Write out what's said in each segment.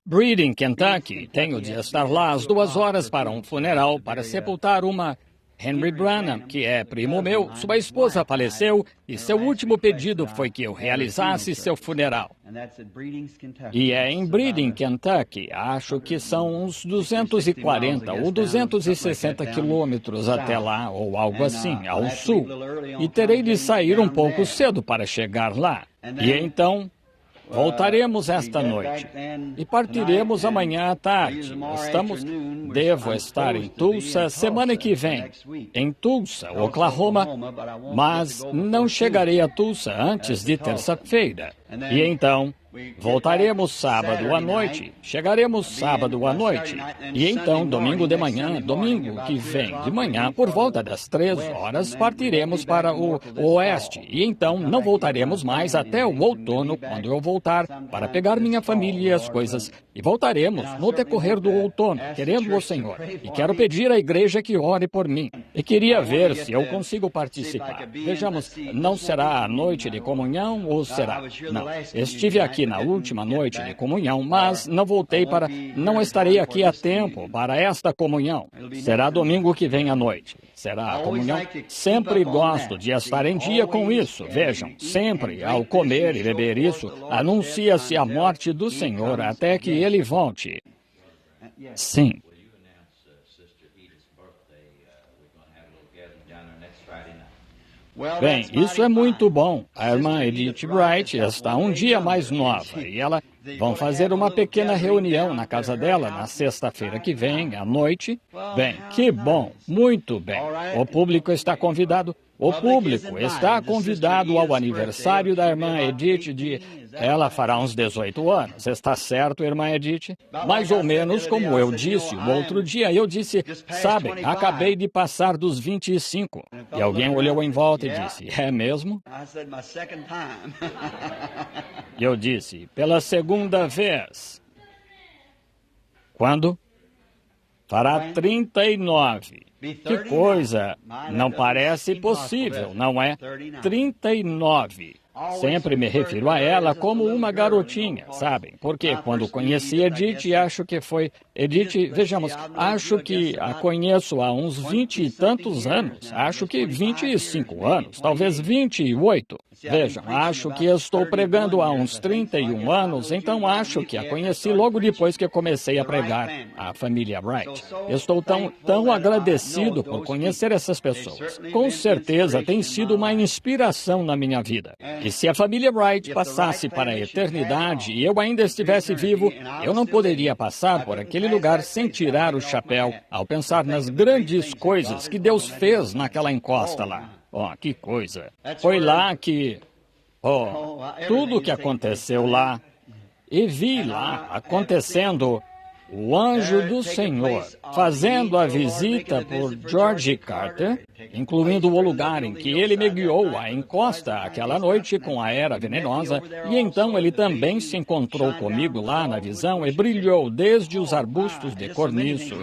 Breeding, Kentucky. Tenho de estar lá às 2 horas para um funeral para sepultar uma Henry Branham, que é primo meu. Sua esposa faleceu e seu último pedido foi que eu realizasse seu funeral. E é em Breeding, Kentucky. Acho que são uns 240 ou 260 quilômetros até lá, ou algo assim, ao sul. E terei de sair um pouco cedo para chegar lá. E então voltaremos esta noite e partiremos amanhã à tarde. Devo estar em Tulsa semana que vem, em Tulsa, Oklahoma, mas não chegarei a Tulsa antes de terça-feira. E então voltaremos sábado à noite, chegaremos sábado à noite, e então domingo de manhã, domingo que vem de manhã, por volta das 3 horas, partiremos para o oeste, e então não voltaremos mais até o outono, quando eu voltar para pegar minha família e as coisas, e voltaremos no decorrer do outono, querendo o Senhor, e quero pedir à igreja que ore por mim, e queria ver se eu consigo participar. Vejamos, não será a noite de comunhão, ou será? Não, estive aqui na última noite de comunhão, mas não estarei aqui a tempo para esta comunhão. Será domingo que vem à noite. Será a comunhão. Sempre gosto de estar em dia com isso. Vejam, sempre, ao comer e beber isso, anuncia-se a morte do Senhor até que Ele volte. Sim. Bem, isso é muito bom. A irmã Edith Wright está um dia mais nova e ela vão fazer uma pequena reunião na casa dela na sexta-feira que vem, à noite. Bem, que bom, muito bem. O público está convidado. O público está convidado ao aniversário da irmã Edith Ela fará uns 18 anos. Está certo, irmã Edith? Mais ou menos como eu disse o outro dia. Eu disse, sabem, acabei de passar dos 25. E alguém olhou em volta e disse, é mesmo? E eu disse, pela segunda vez. Quando? Fará 39. Que coisa! Não parece possível, não é? 39. Sempre me refiro a ela como uma garotinha, sabem? Porque quando conheci Edith, acho que foi... Edith, vejamos, acho que a conheço há uns 20 e tantos anos. Acho que 25 anos, talvez 28. Vejam, acho que estou pregando há uns 31 anos, então acho que a conheci logo depois que comecei a pregar a família Wright. Estou tão agradecido por conhecer essas pessoas. Com certeza tem sido uma inspiração na minha vida. E se a família Wright passasse para a eternidade e eu ainda estivesse vivo, eu não poderia passar por aquele lugar sem tirar o chapéu ao pensar nas grandes coisas que Deus fez naquela encosta lá. Oh, que coisa! Foi lá que... Oh, tudo o que aconteceu lá, e vi lá acontecendo o anjo do Senhor fazendo a visita por George Carter, incluindo o lugar em que ele me guiou à encosta aquela noite com a era venenosa, e então ele também se encontrou comigo lá na visão e brilhou desde os arbustos de corniço.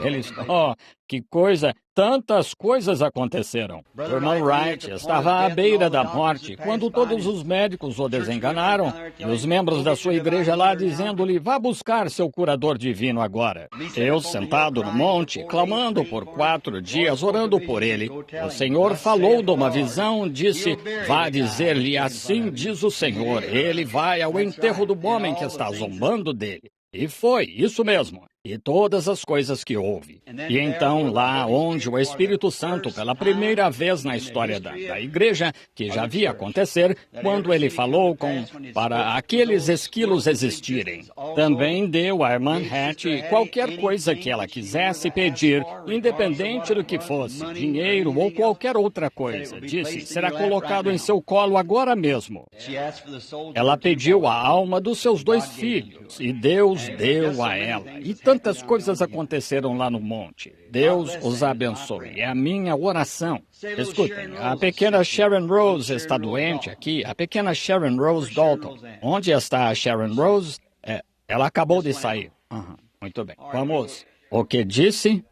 Que coisa! Tantas coisas aconteceram. O irmão Wright estava à beira da morte quando todos os médicos o desenganaram e os membros da sua igreja lá dizendo-lhe, vá buscar seu curador divino agora. Eu, sentado no monte, clamando por 4 dias, orando por ele. O Senhor falou de uma visão, disse, vá dizer-lhe, assim diz o Senhor, ele vai ao enterro do homem que está zombando dele. E foi, isso mesmo. E todas as coisas que houve. E então, lá onde o Espírito Santo, pela primeira vez na história da igreja, que já via acontecer, quando ele falou para aqueles esquilos existirem, também deu à irmã Hattie qualquer coisa que ela quisesse pedir, independente do que fosse, dinheiro ou qualquer outra coisa. Disse, será colocado em seu colo agora mesmo. Ela pediu a alma dos seus 2 filhos, e Deus deu a ela. E tantas coisas aconteceram lá no monte. Deus os abençoe. É a minha oração. Escutem, a pequena Sharon Rose está doente aqui. A pequena Sharon Rose Dalton. Onde está a Sharon Rose? Ela acabou de sair. Muito bem. Vamos. O que disse?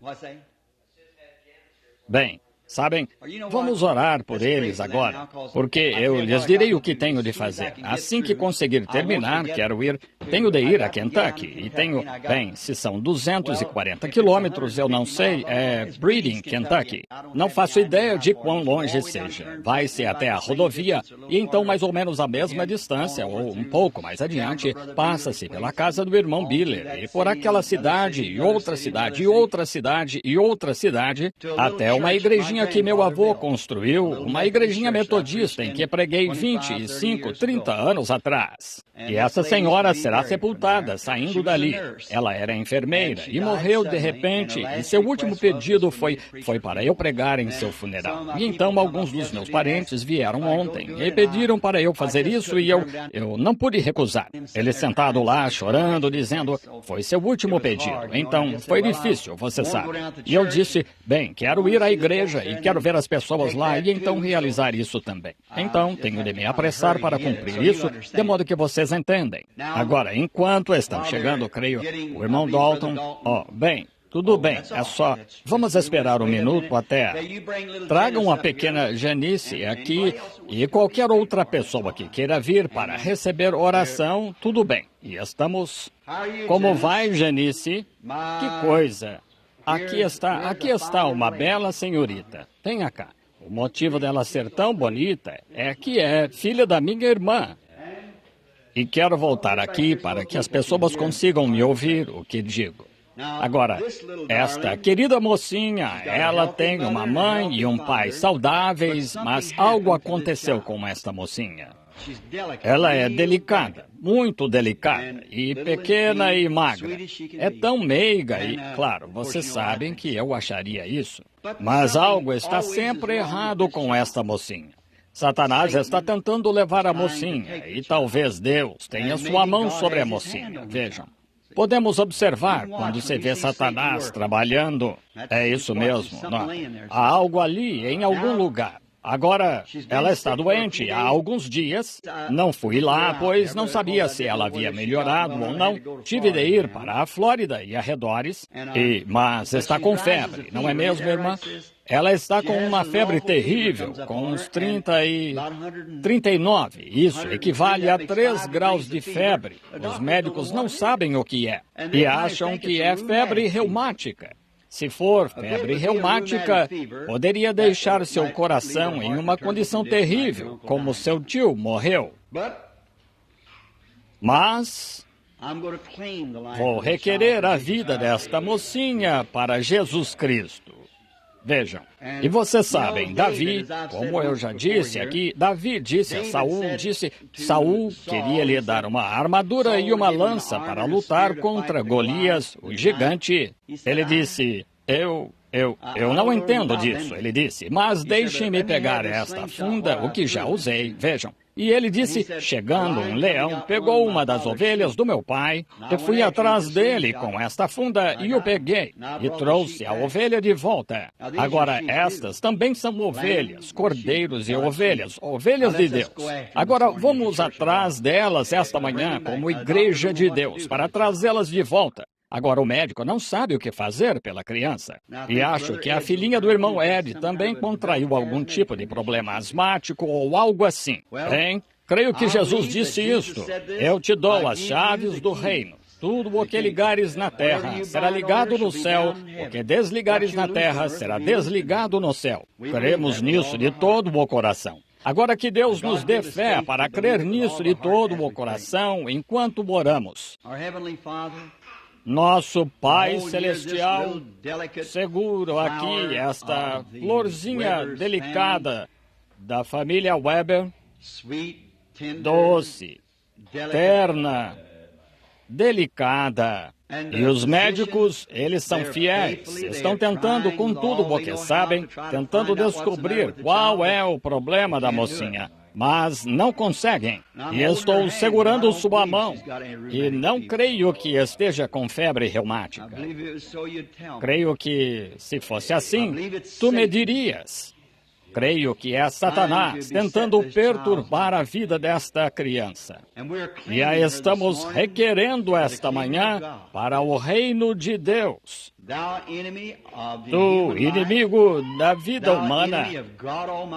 Bem, sabem, vamos orar por eles agora, porque eu lhes direi o que tenho de fazer. Assim que conseguir terminar, quero ir tenho de ir a Kentucky e tenho, bem, se são 240 quilômetros, eu não sei, é Breeding, Kentucky. Não faço ideia de quão longe seja. Vai ser até a rodovia e então mais ou menos a mesma distância, ou um pouco mais adiante, passa-se pela casa do irmão Biller e por aquela cidade e outra cidade e outra cidade e outra cidade, até uma igrejinha que meu avô construiu, uma igrejinha metodista em que preguei 25, 30 anos atrás. E essa senhora será sepultada saindo dali. Ela era enfermeira e morreu de repente, e seu último pedido foi para eu pregar em seu funeral. E então alguns dos meus parentes vieram ontem e pediram para eu fazer isso e eu não pude recusar. Ele sentado lá chorando, dizendo, foi seu último pedido. Então, foi difícil, você sabe. E eu disse, bem, quero ir à igreja e quero ver as pessoas lá e então realizar isso também. Então, tenho de me apressar para cumprir isso, de modo que vocês entendem. Agora, enquanto estão chegando, creio, o irmão Dalton, bem, tudo bem, é só, vamos esperar um minuto até. Tragam a pequena Janice aqui e qualquer outra pessoa que queira vir para receber oração, tudo bem. E estamos... Como vai, Janice? Que coisa! Aqui está uma bela senhorita. Venha cá. O motivo dela ser tão bonita é que é filha da minha irmã. E quero voltar aqui para que as pessoas consigam me ouvir o que digo. Agora, esta querida mocinha, ela tem uma mãe e um pai saudáveis, mas algo aconteceu com esta mocinha. Ela é delicada, muito delicada, e pequena e magra. É tão meiga e, claro, vocês sabem que eu acharia isso. Mas algo está sempre errado com esta mocinha. Satanás está tentando levar a mocinha, e talvez Deus tenha sua mão sobre a mocinha. Vejam. Podemos observar quando se vê Satanás trabalhando. É isso mesmo. Não. Há algo ali, em algum lugar. Agora, ela está doente há alguns dias. Não fui lá, pois não sabia se ela havia melhorado ou não. Tive de ir para a Flórida e arredores. Mas está com febre, não é mesmo, irmã? Ela está com uma febre terrível, com uns 39. Isso equivale a 3 graus de febre. Os médicos não sabem o que é e acham que é febre reumática. Se for febre reumática, poderia deixar seu coração em uma condição terrível, como seu tio morreu. Mas vou requerer a vida desta mocinha para Jesus Cristo. Vejam, e vocês sabem, Davi, como eu já disse aqui, Davi disse a Saul queria lhe dar uma armadura e uma lança para lutar contra Golias, o gigante. Ele disse, eu não entendo disso, ele disse, mas deixem-me pegar esta funda, o que já usei, vejam. E ele disse, chegando um leão, pegou uma das ovelhas do meu pai, eu fui atrás dele com esta funda e o peguei, e trouxe a ovelha de volta. Agora, estas também são ovelhas, cordeiros e ovelhas de Deus. Agora, vamos atrás delas esta manhã como igreja de Deus, para trazê-las de volta. Agora, o médico não sabe o que fazer pela criança. E acho que a filhinha do irmão Ed também contraiu algum tipo de problema asmático ou algo assim. Bem, creio que Jesus disse isto. Eu te dou as chaves do reino. Tudo o que ligares na terra será ligado no céu. O que desligares na terra será desligado no céu. Cremos nisso de todo o coração. Agora que Deus nos dê fé para crer nisso de todo o coração enquanto oramos. Nosso Pai Celestial, seguro aqui esta florzinha delicada da família Weber, doce, terna, delicada. E os médicos, eles são fiéis, estão tentando com tudo o que sabem, tentando descobrir qual é o problema da mocinha. Mas não conseguem. E estou segurando sua mão. E não creio que esteja com febre reumática. Creio que, se fosse assim, tu me dirias. Creio que é Satanás tentando perturbar a vida desta criança. E a estamos requerendo esta manhã para o reino de Deus. Tu, inimigo da vida humana,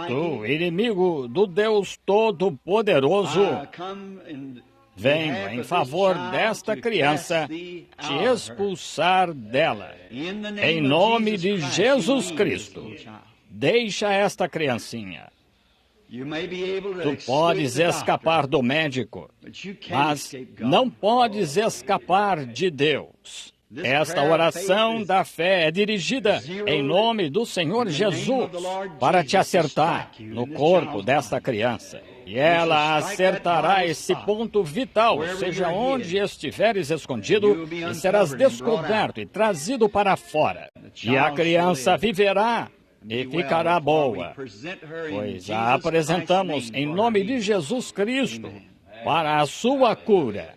tu, inimigo do Deus Todo-Poderoso, venho em favor desta criança te expulsar dela. Em nome de Jesus Cristo, deixa esta criancinha. Tu podes escapar do médico, mas não podes escapar de Deus. Esta oração da fé é dirigida em nome do Senhor Jesus para te acertar no corpo desta criança. E ela acertará esse ponto vital, seja onde estiveres escondido, e serás descoberto e trazido para fora. E a criança viverá e ficará boa, pois a apresentamos em nome de Jesus Cristo para a sua cura.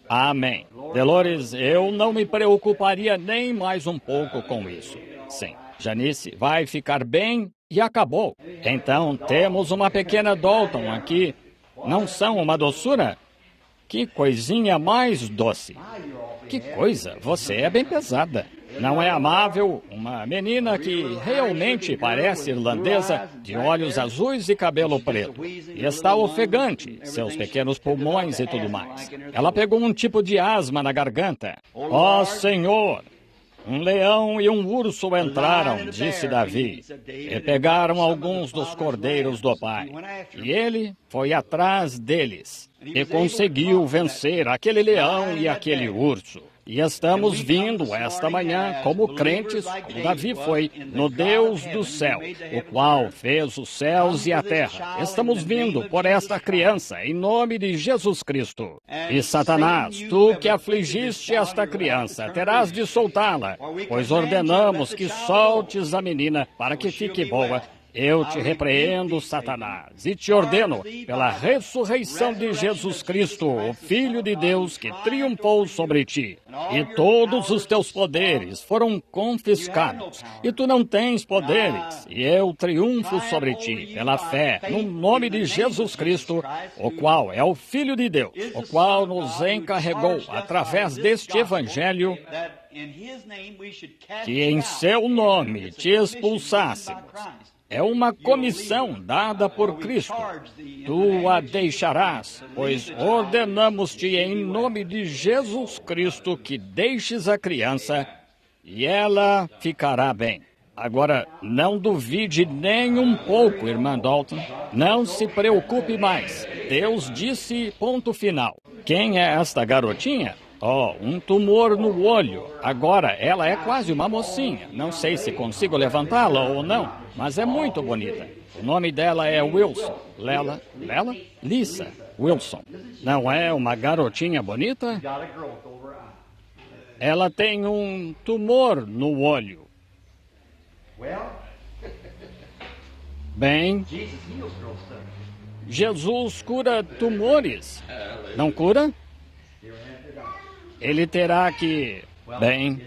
Amém. Dolores, eu não me preocuparia nem mais um pouco com isso. Sim, Janice vai ficar bem e acabou. Então, temos uma pequena Dalton aqui. Não são uma doçura? Que coisinha mais doce. Que coisa, você é bem pesada. Não é amável? Uma menina que realmente parece irlandesa, de olhos azuis e cabelo preto. E está ofegante, seus pequenos pulmões e tudo mais. Ela pegou um tipo de asma na garganta. Ó Senhor! Um leão e um urso entraram, disse Davi, e pegaram alguns dos cordeiros do pai. E ele foi atrás deles e conseguiu vencer aquele leão e aquele urso. E estamos vindo esta manhã como crentes, como Davi foi, no Deus do céu, o qual fez os céus e a terra. Estamos vindo por esta criança, em nome de Jesus Cristo. E Satanás, tu que afligiste esta criança, terás de soltá-la, pois ordenamos que soltes a menina para que fique boa. Eu te repreendo, Satanás, e te ordeno, pela ressurreição de Jesus Cristo, o Filho de Deus, que triunfou sobre ti. E todos os teus poderes foram confiscados, e tu não tens poderes, e eu triunfo sobre ti, pela fé, no nome de Jesus Cristo, o qual é o Filho de Deus, o qual nos encarregou, através deste Evangelho, que em seu nome te expulsássemos. É uma comissão dada por Cristo. Tu a deixarás, pois ordenamos-te em nome de Jesus Cristo que deixes a criança e ela ficará bem. Agora, não duvide nem um pouco, irmã Dalton. Não se preocupe mais. Deus disse ponto final. Quem é esta garotinha? Oh, um tumor no olho. Agora, ela é quase uma mocinha. Não sei se consigo levantá-la ou não, mas é muito bonita. O nome dela é Wilson. Lela? Lisa Wilson. Não é uma garotinha bonita? Ela tem um tumor no olho. Bem, Jesus cura tumores. Não cura? Ele terá que... Bem,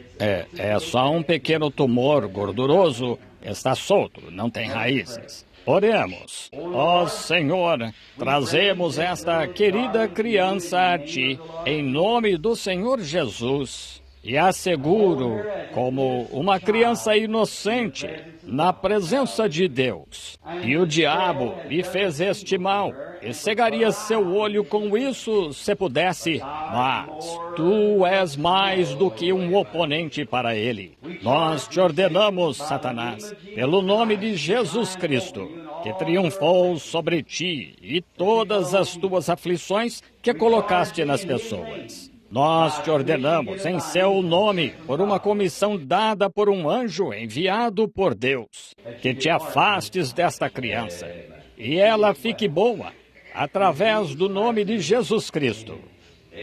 é só um pequeno tumor gorduroso. Está solto, não tem raízes. Oremos. Ó Senhor, trazemos esta querida criança a Ti, em nome do Senhor Jesus. E a seguro como uma criança inocente na presença de Deus. E o diabo lhe fez este mal, e cegaria seu olho com isso se pudesse, mas tu és mais do que um oponente para ele. Nós te ordenamos, Satanás, pelo nome de Jesus Cristo, que triunfou sobre ti e todas as tuas aflições que colocaste nas pessoas. Nós te ordenamos em seu nome, por uma comissão dada por um anjo enviado por Deus, que te afastes desta criança e ela fique boa, através do nome de Jesus Cristo.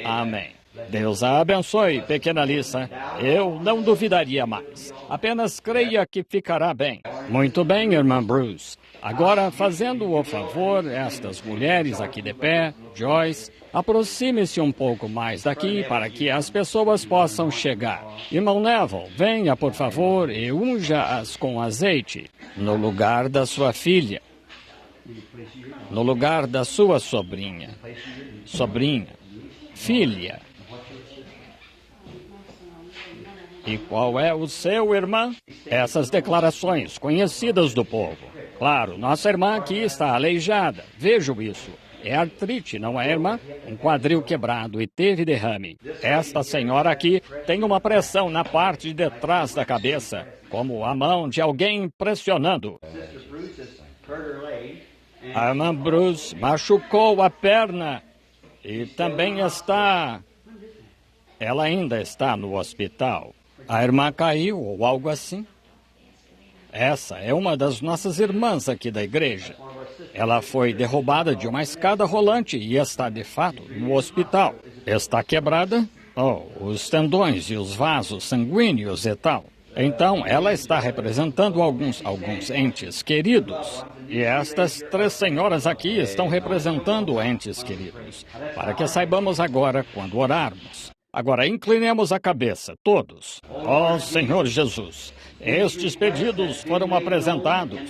Amém. Deus a abençoe, pequena Lisa. Eu não duvidaria mais. Apenas creia que ficará bem. Muito bem, irmã Bruce. Agora, fazendo o favor, estas mulheres aqui de pé, Joyce, aproxime-se um pouco mais daqui para que as pessoas possam chegar. Irmão Neville, venha, por favor, e unja-as com azeite no lugar da sua filha, no lugar da sua sobrinha, filha. E qual é o seu, irmã? Essas declarações conhecidas do povo. Claro, nossa irmã aqui está aleijada. Vejo isso. É artrite, não é, irmã? Um quadril quebrado e teve derrame. Esta senhora aqui tem uma pressão na parte de trás da cabeça, como a mão de alguém pressionando. A irmã Bruce machucou a perna e também ela ainda está no hospital. A irmã caiu ou algo assim. Essa é uma das nossas irmãs aqui da igreja. Ela foi derrubada de uma escada rolante e está, de fato, no hospital. Está quebrada? Oh, os tendões e os vasos sanguíneos e tal. Então, ela está representando alguns entes queridos. E estas 3 senhoras aqui estão representando entes queridos. Para que saibamos agora quando orarmos. Agora, inclinemos a cabeça, todos. Ó Senhor Jesus, estes pedidos foram apresentados.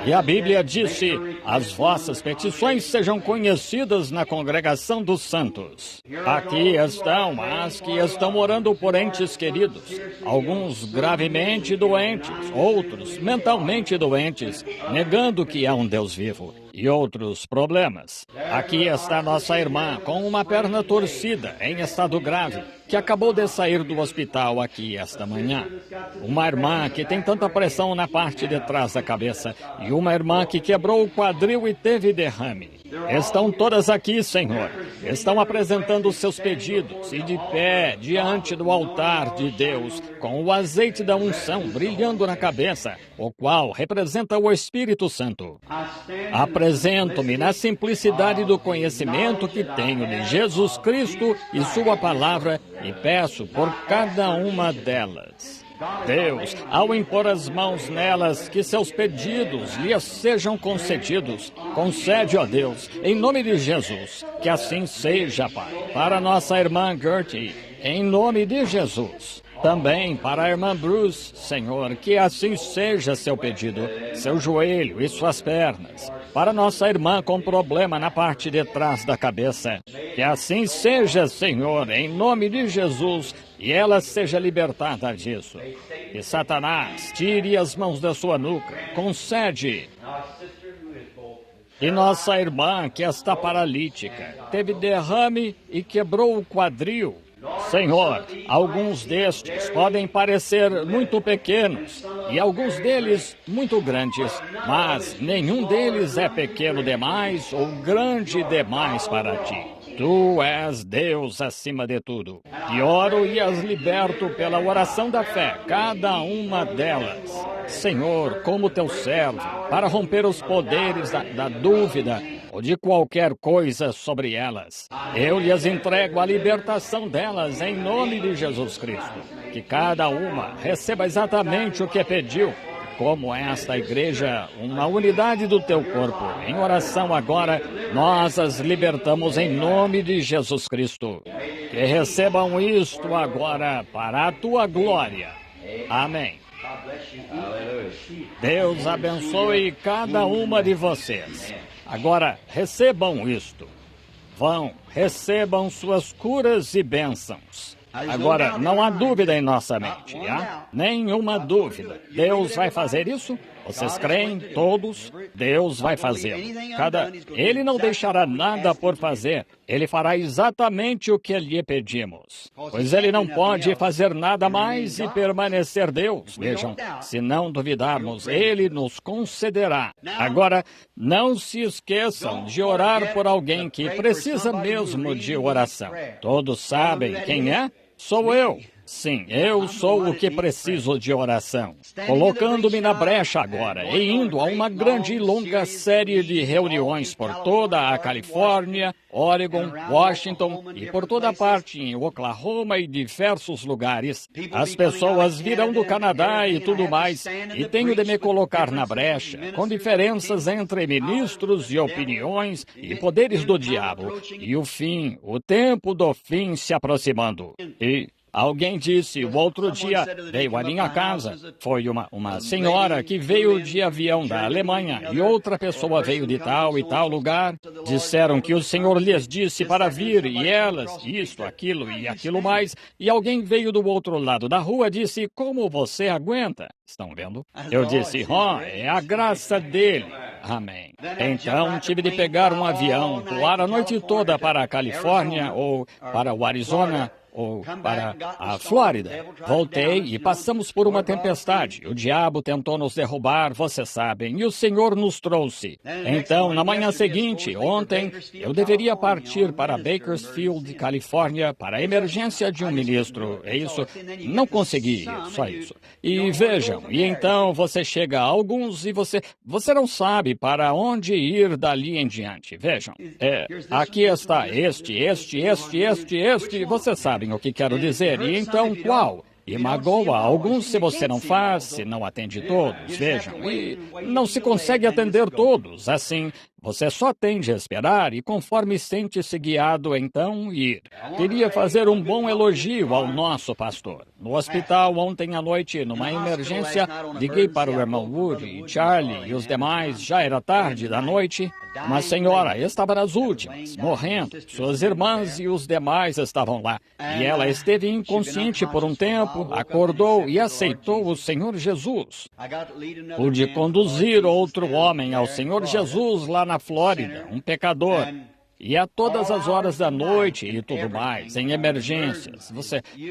E a Bíblia disse, as vossas petições sejam conhecidas na congregação dos santos. Aqui estão as que estão orando por entes queridos. Alguns gravemente doentes, outros mentalmente doentes, negando que há um Deus vivo. E outros problemas. Aqui está nossa irmã com uma perna torcida, em estado grave, que acabou de sair do hospital aqui esta manhã. Uma irmã que tem tanta pressão na parte de trás da cabeça e uma irmã que quebrou o quadril e teve derrame. Estão todas aqui, Senhor. Estão apresentando os seus pedidos e de pé diante do altar de Deus, com o azeite da unção brilhando na cabeça, o qual representa o Espírito Santo. Apresento-me na simplicidade do conhecimento que tenho de Jesus Cristo e Sua Palavra e peço por cada uma delas. Deus, ao impor as mãos nelas, que seus pedidos lhes sejam concedidos. Concede, ó Deus, em nome de Jesus, que assim seja, Pai. Para nossa irmã Gertie, em nome de Jesus. Também para a irmã Bruce, Senhor, que assim seja seu pedido, seu joelho e suas pernas. Para nossa irmã com problema na parte de trás da cabeça. Que assim seja, Senhor, em nome de Jesus, e ela seja libertada disso. Que Satanás tire as mãos da sua nuca. Concede. E nossa irmã que está paralítica, teve derrame e quebrou o quadril. Senhor, alguns destes podem parecer muito pequenos e alguns deles muito grandes, mas nenhum deles é pequeno demais ou grande demais para ti. Tu és Deus acima de tudo. E oro e as liberto pela oração da fé, cada uma delas. Senhor, como teu servo, para romper os poderes da dúvida ou de qualquer coisa sobre elas. Eu lhes entrego a libertação delas em nome de Jesus Cristo. Que cada uma receba exatamente o que pediu. Como esta igreja, uma unidade do teu corpo. Em oração agora, nós as libertamos em nome de Jesus Cristo. Que recebam isto agora para a tua glória. Amém. Deus abençoe cada uma de vocês. Agora, recebam isto. Vão, recebam suas curas e bênçãos. Agora, não há dúvida em nossa mente, há? Nenhuma dúvida. Deus vai fazer isso? Vocês creem, todos? Deus vai fazê-lo. Ele não deixará nada por fazer. Ele fará exatamente o que lhe pedimos. Pois Ele não pode fazer nada mais e permanecer Deus. Vejam, se não duvidarmos, Ele nos concederá. Agora, não se esqueçam de orar por alguém que precisa mesmo de oração. Todos sabem quem é? Sou eu. Sim, eu sou o que preciso de oração. Colocando-me na brecha agora e indo a uma grande e longa série de reuniões por toda a Califórnia, Oregon, Washington e por toda parte em Oklahoma e diversos lugares. As pessoas virão do Canadá e tudo mais, e tenho de me colocar na brecha, com diferenças entre ministros e opiniões e poderes do diabo, e o tempo do fim se aproximando. Alguém disse, o outro dia, veio à minha casa, foi uma senhora que veio de avião da Alemanha e outra pessoa veio de tal e tal lugar. Disseram que o Senhor lhes disse para vir e elas, isto, aquilo e aquilo mais. E alguém veio do outro lado da rua e disse, como você aguenta? Estão vendo? Eu disse, é a graça dele. Amém. Então, tive de pegar um avião, voar a noite toda para a Califórnia ou para o Arizona, ou para a Flórida. Voltei e passamos por uma tempestade. O diabo tentou nos derrubar, vocês sabem, e o Senhor nos trouxe. Então, na manhã seguinte, ontem, eu deveria partir para Bakersfield, Califórnia, para a emergência de um ministro. É isso? Não consegui, só isso. E vejam, e então você chega a alguns e você não sabe para onde ir dali em diante. Vejam, aqui está este, você sabem o que quero dizer. E então, qual? E magoa alguns se você não faz, se não atende todos, vejam, e não se consegue atender todos. Assim, você só tem de esperar e, conforme sente-se guiado, então ir. Queria fazer um bom elogio ao nosso pastor. No hospital, ontem à noite, numa emergência, liguei para o irmão Woody e Charlie e os demais. Já era tarde da noite. Uma senhora estava nas últimas, morrendo. Suas irmãs e os demais estavam lá. E ela esteve inconsciente por um tempo, acordou e aceitou o Senhor Jesus. Pude conduzir outro homem ao Senhor Jesus lá na Flórida, um pecador. E a todas as horas da noite e tudo mais, em emergências.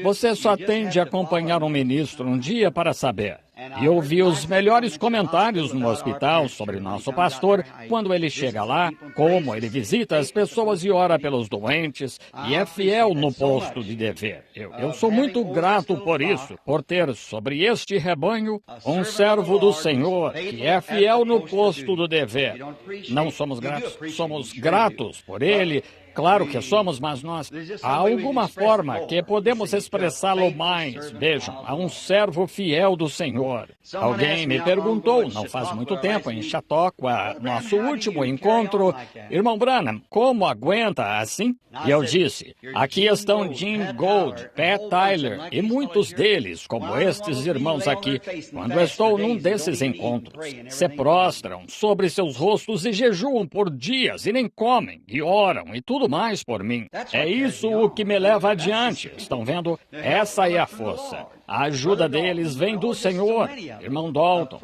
Você só tem de acompanhar um ministro um dia para saber. E eu vi os melhores comentários no hospital sobre nosso pastor quando ele chega lá, como ele visita as pessoas e ora pelos doentes, e é fiel no posto de dever. Eu sou muito grato por isso, por ter sobre este rebanho um servo do Senhor que é fiel no posto do dever. Não somos gratos, somos gratos por ele. Claro que somos, mas nós, há alguma forma que podemos expressá-lo mais. Vejam, há um servo fiel do Senhor. Alguém me perguntou, não faz muito tempo, em Chautauqua, nosso último encontro, irmão Branham, como aguenta assim? E eu disse, aqui estão Jim Gold, Pat Tyler e muitos deles, como estes irmãos aqui, quando estou num desses encontros, se prostram sobre seus rostos e jejuam por dias e nem comem e oram e tudo mais por mim. É isso o que me leva adiante. Estão vendo? Essa é a força. A ajuda deles vem do Senhor. Irmão Dalton,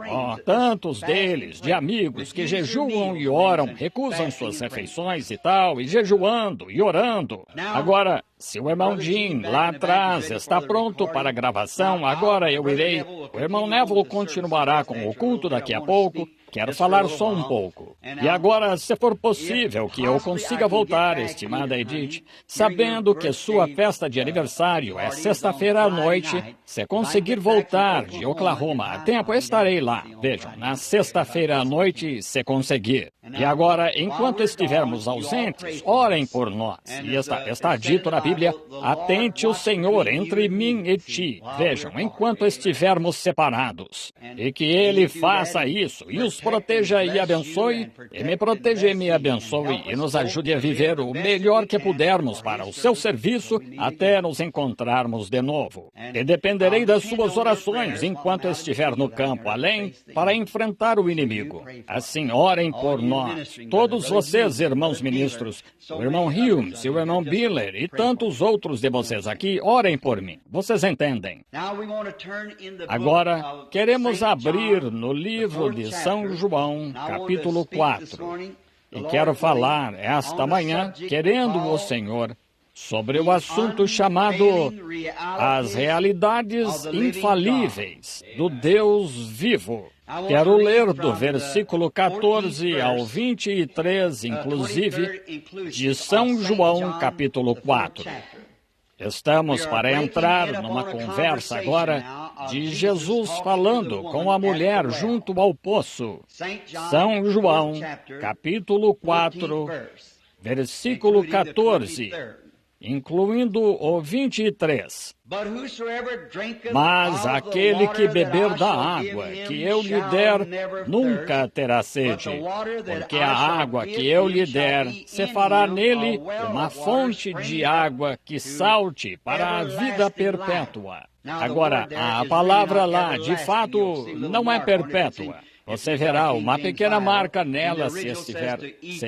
tantos deles, de amigos que jejuam e oram, recusam suas refeições e tal, e jejuando e orando. Agora, se o irmão Jim, lá atrás, está pronto para a gravação, agora eu irei. O irmão Neville continuará com o culto daqui a pouco. Quero falar só um pouco. E agora, se for possível que eu consiga voltar, estimada Edith, sabendo que sua festa de aniversário é sexta-feira à noite, se conseguir voltar de Oklahoma a tempo, estarei lá. Vejam, na sexta-feira à noite, se conseguir. E agora, enquanto estivermos ausentes, orem por nós. E está dito na Bíblia, atente o Senhor entre mim e ti. Vejam, enquanto estivermos separados. E que Ele faça isso, e os proteja e abençoe, e me proteja e me abençoe, e nos ajude a viver o melhor que pudermos para o seu serviço, até nos encontrarmos de novo. E dependerei das suas orações enquanto estiver no campo além, para enfrentar o inimigo. Assim, orem por nós. Todos vocês, irmãos ministros, o irmão Humes e o irmão Biller e tantos outros de vocês aqui, orem por mim. Vocês entendem? Agora, queremos abrir no livro de São João, capítulo 4. E quero falar esta manhã, querendo o Senhor, sobre o assunto chamado As Realidades Infalíveis do Deus Vivo. Quero ler do versículo 14 ao 23, inclusive, de São João, capítulo 4. Estamos para entrar numa conversa agora de Jesus falando com a mulher junto ao poço. São João, capítulo 4, versículo 14, incluindo o 23. Mas aquele que beber da água que eu lhe der nunca terá sede, porque a água que eu lhe der se fará nele uma fonte de água que salte para a vida perpétua. Agora, a palavra lá, de fato, não é perpétua. Você verá uma pequena marca nela se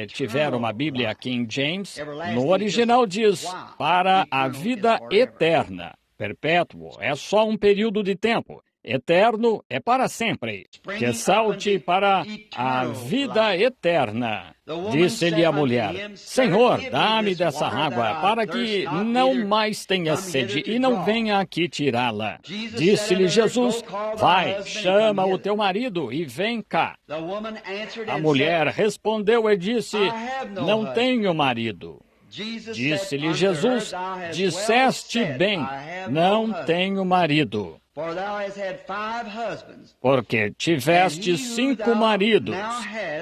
tiver uma Bíblia King James. No original diz, para a vida eterna. Perpétuo é só um período de tempo. eterno é para sempre, que salte para a vida eterna. Disse-lhe a mulher: Senhor, dá-me dessa água, para que não mais tenha sede e não venha aqui tirá-la. Disse-lhe Jesus: Vai, chama o teu marido e vem cá. A mulher respondeu e disse: Não tenho marido. Disse-lhe Jesus: Disseste bem, não tenho marido. Porque tiveste 5 maridos,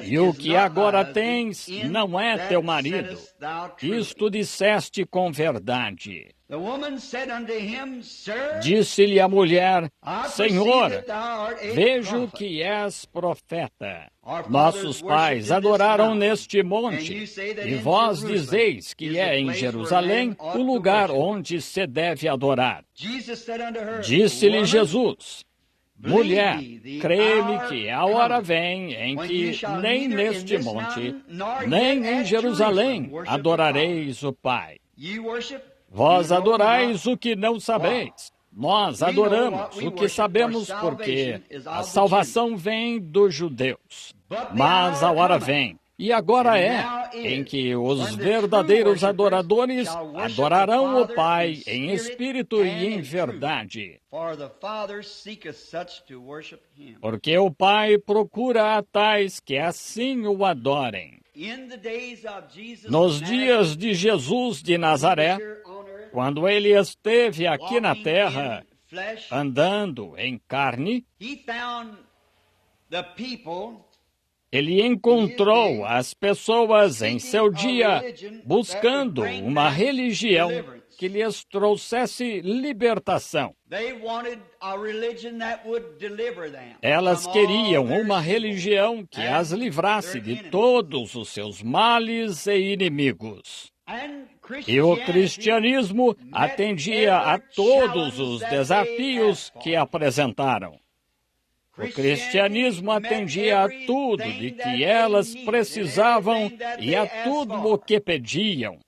e o que agora tens não é teu marido. Isto disseste com verdade. Disse-lhe a mulher: Senhor, vejo que és profeta. Nossos pais adoraram neste monte, e vós dizeis que é em Jerusalém o lugar onde se deve adorar. Disse-lhe Jesus: Mulher, crê-me que a hora vem em que nem neste monte, nem em Jerusalém adorareis o Pai. Vós adorais o que não sabeis. Nós adoramos o que sabemos, porque a salvação vem dos judeus. Mas a hora vem, e agora é, em que os verdadeiros adoradores adorarão o Pai em espírito e em verdade. Porque o Pai procura a tais que assim o adorem. Nos dias de Jesus de Nazaré, quando ele esteve aqui na terra, andando em carne, ele encontrou as pessoas em seu dia buscando uma religião que lhes trouxesse libertação. Elas queriam uma religião que as livrasse de todos os seus males e inimigos. E o cristianismo atendia a todos os desafios que apresentaram. O cristianismo atendia a tudo de que elas precisavam e a tudo o que pediam.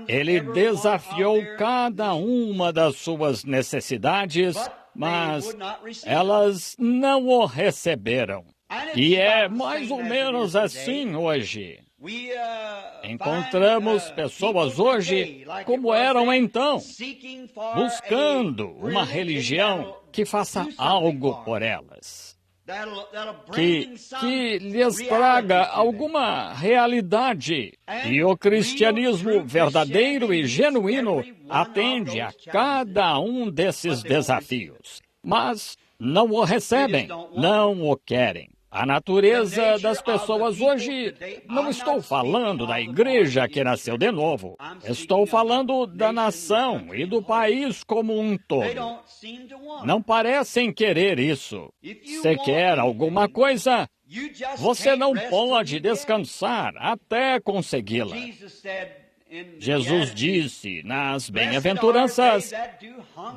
Ele desafiou cada uma das suas necessidades, mas elas não o receberam. E é mais ou menos assim hoje. Encontramos pessoas hoje como eram então, buscando uma religião que faça algo por elas, que lhes traga alguma realidade. E o cristianismo verdadeiro e genuíno atende a cada um desses desafios, mas não o recebem, não o querem. A natureza das pessoas hoje, não estou falando da igreja que nasceu de novo, estou falando da nação e do país como um todo. Não parecem querer isso. Se quer alguma coisa, você não pode descansar até consegui-la. Jesus disse nas bem-aventuranças: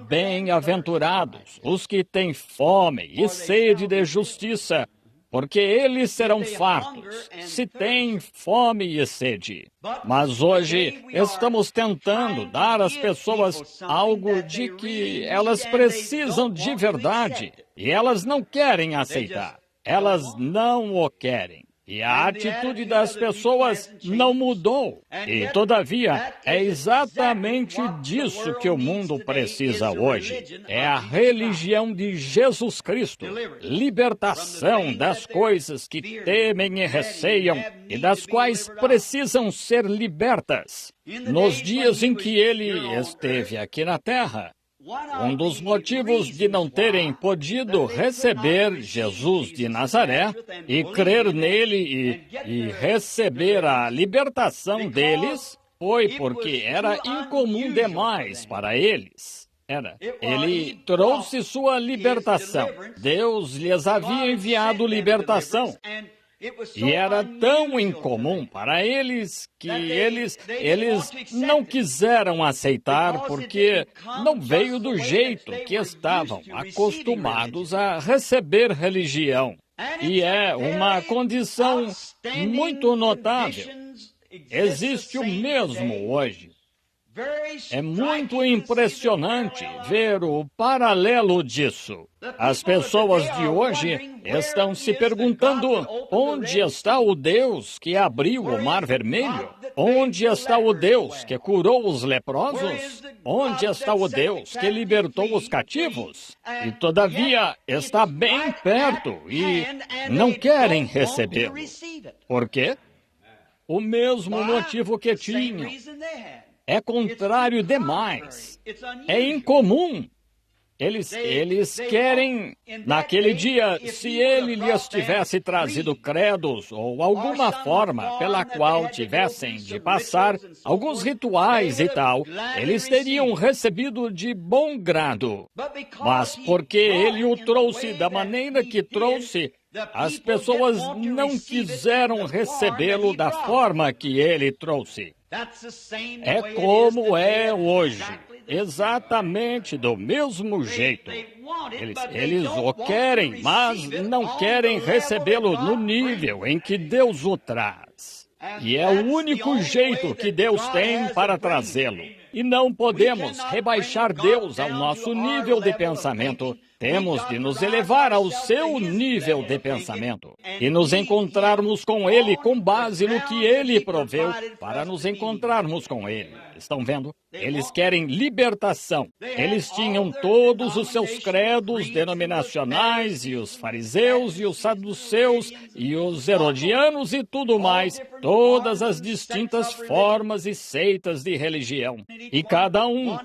Bem-aventurados os que têm fome e sede de justiça, porque eles serão fartos, se têm fome e sede. Mas hoje estamos tentando dar às pessoas algo de que elas precisam de verdade, e elas não querem aceitar. Elas não o querem. E a atitude das pessoas não mudou. E, todavia, é exatamente disso que o mundo precisa hoje. É a religião de Jesus Cristo. Libertação das coisas que temem e receiam e das quais precisam ser libertas. Nos dias em que ele esteve aqui na terra, um dos motivos de não terem podido receber Jesus de Nazaré e crer nele e receber a libertação deles foi porque era incomum demais para eles. Ele trouxe sua libertação. Deus lhes havia enviado libertação. E era tão incomum para eles que eles não quiseram aceitar porque não veio do jeito que estavam acostumados a receber religião. E é uma condição muito notável. Existe o mesmo hoje. É muito impressionante ver o paralelo disso. As pessoas de hoje estão se perguntando: onde está o Deus que abriu o Mar Vermelho? Onde está o Deus que curou os leprosos? Onde está o Deus que libertou os cativos? E todavia está bem perto e não querem recebê-lo. Por quê? O mesmo motivo que tinham. É contrário demais. É incomum. Eles querem, naquele dia, se ele lhes tivesse trazido credos ou alguma forma pela qual tivessem de passar alguns rituais e tal, eles teriam recebido de bom grado. Mas porque ele o trouxe da maneira que trouxe, as pessoas não quiseram recebê-lo da forma que ele trouxe. É como é hoje, exatamente do mesmo jeito. Eles o querem, mas não querem recebê-lo no nível em que Deus o traz. E é o único jeito que Deus tem para trazê-lo. E não podemos rebaixar Deus ao nosso nível de pensamento. Temos de nos elevar ao seu nível de pensamento e nos encontrarmos com Ele com base no que Ele proveu para nos encontrarmos com Ele. Estão vendo? Eles querem libertação. Eles tinham todos os seus credos denominacionais, e os fariseus, e os saduceus, e os herodianos e tudo mais, todas as distintas formas e seitas de religião. E cada um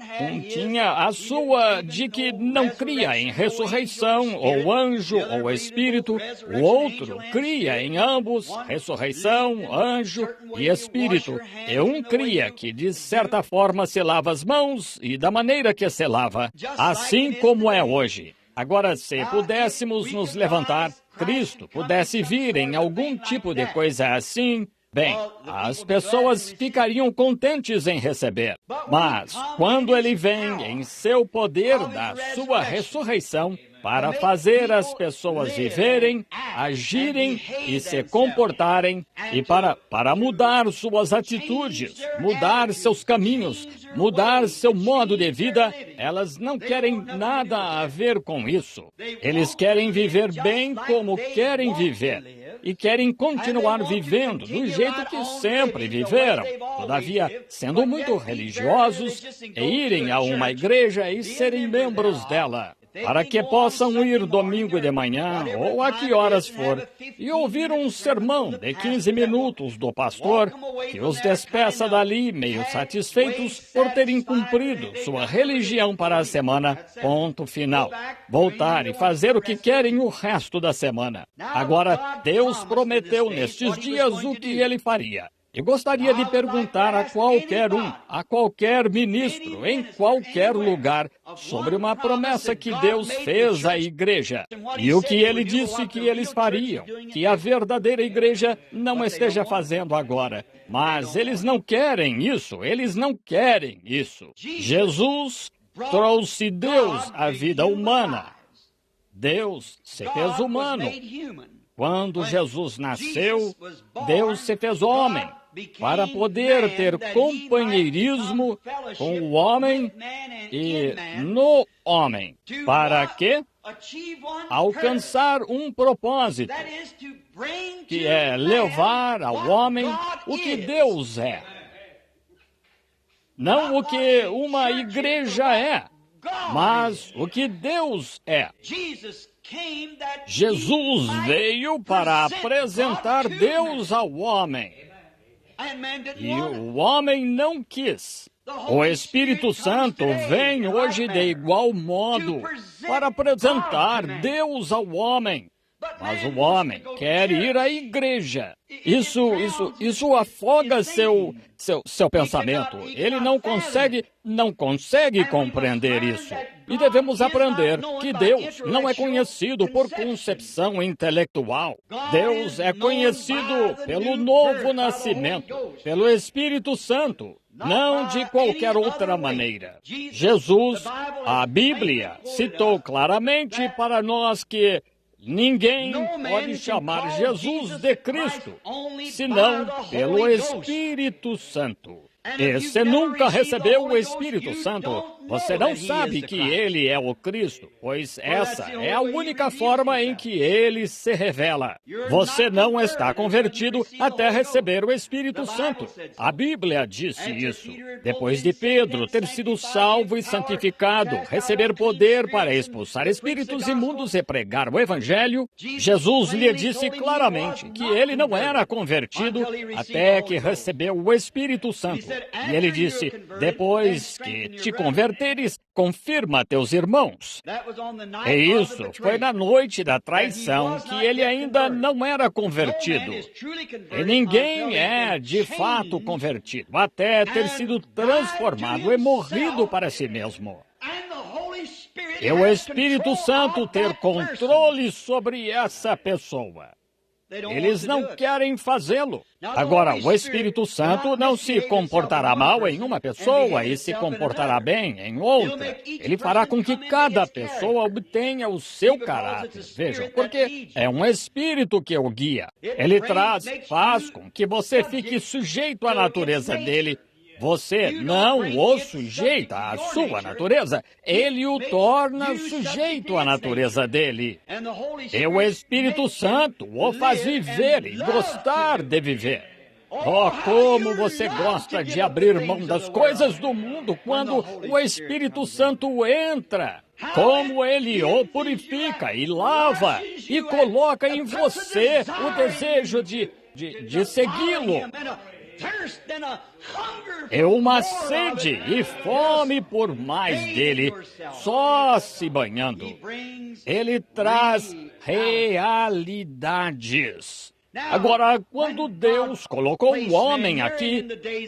tinha a sua de que não cria em ressurreição, ou anjo, ou espírito. O outro cria em ambos, ressurreição, anjo e espírito. E um cria que, de certa forma, se lava as mãos e da maneira que se lava, assim como é hoje. Agora, se pudéssemos nos levantar, Cristo pudesse vir em algum tipo de coisa assim, bem, as pessoas ficariam contentes em receber. Mas, quando ele vem em seu poder da sua ressurreição, para fazer as pessoas viverem, agirem e se comportarem, e para mudar suas atitudes, mudar seus caminhos, mudar seu modo de vida, elas não querem nada a ver com isso. Eles querem viver bem como querem viver. E querem continuar vivendo do jeito que sempre viveram, todavia sendo muito religiosos e irem a uma igreja e serem membros dela, para que possam ir domingo de manhã ou a que horas for e ouvir um sermão de 15 minutos do pastor que os despeça dali meio satisfeitos por terem cumprido sua religião para a semana, ponto final. Voltar e fazer o que querem o resto da semana. Agora, Deus prometeu nestes dias o que ele faria. E gostaria de perguntar a qualquer um, a qualquer ministro, em qualquer lugar, sobre uma promessa que Deus fez à igreja. E o que ele disse que eles fariam, que a verdadeira igreja não esteja fazendo agora. Mas eles não querem isso, eles não querem isso. Jesus trouxe Deus à vida humana. Deus se fez humano. Quando Jesus nasceu, Deus se fez homem para poder ter companheirismo com o homem e no homem. Para quê? Alcançar um propósito, que é levar ao homem o que Deus é. Não o que uma igreja é, mas o que Deus é. Jesus veio para apresentar Deus ao homem. E o homem não quis. O Espírito Santo vem hoje de igual modo para apresentar Deus ao homem. Mas o homem quer ir à igreja. Isso afoga seu pensamento. Ele não consegue compreender isso. E devemos aprender que Deus não é conhecido por concepção intelectual. Deus é conhecido pelo novo nascimento, pelo Espírito Santo, não de qualquer outra maneira. Jesus, a Bíblia, citou claramente para nós que ninguém pode chamar Jesus de Cristo, senão pelo Espírito Santo. E se nunca recebeu o Espírito Santo, você não sabe que Ele é o Cristo, pois essa é a única forma em que Ele se revela. Você não está convertido até receber o Espírito Santo. A Bíblia disse isso. Depois de Pedro ter sido salvo e santificado, receber poder para expulsar espíritos imundos e pregar o Evangelho, Jesus lhe disse claramente que ele não era convertido até que recebeu o Espírito Santo. E ele disse, depois que te converteres, confirma teus irmãos. E isso foi na noite da traição que ele ainda não era convertido. E ninguém é, de fato, convertido até ter sido transformado e morrido para si mesmo. E o Espírito Santo ter controle sobre essa pessoa. Eles não querem fazê-lo. Agora, o Espírito Santo não se comportará mal em uma pessoa e se comportará bem em outra. Ele fará com que cada pessoa obtenha o seu caráter. Vejam, porque é um Espírito que o guia. Ele faz com que você fique sujeito à natureza dele. Você não o sujeita à sua natureza, ele o torna sujeito à natureza dele. E o Espírito Santo o faz viver e gostar de viver. Oh, como você gosta de abrir mão das coisas do mundo quando o Espírito Santo entra. Como ele o purifica e lava e coloca em você o desejo de segui-lo. É uma sede e fome por mais dele, só se banhando. Ele traz realidades. Agora, quando Deus colocou o homem aqui,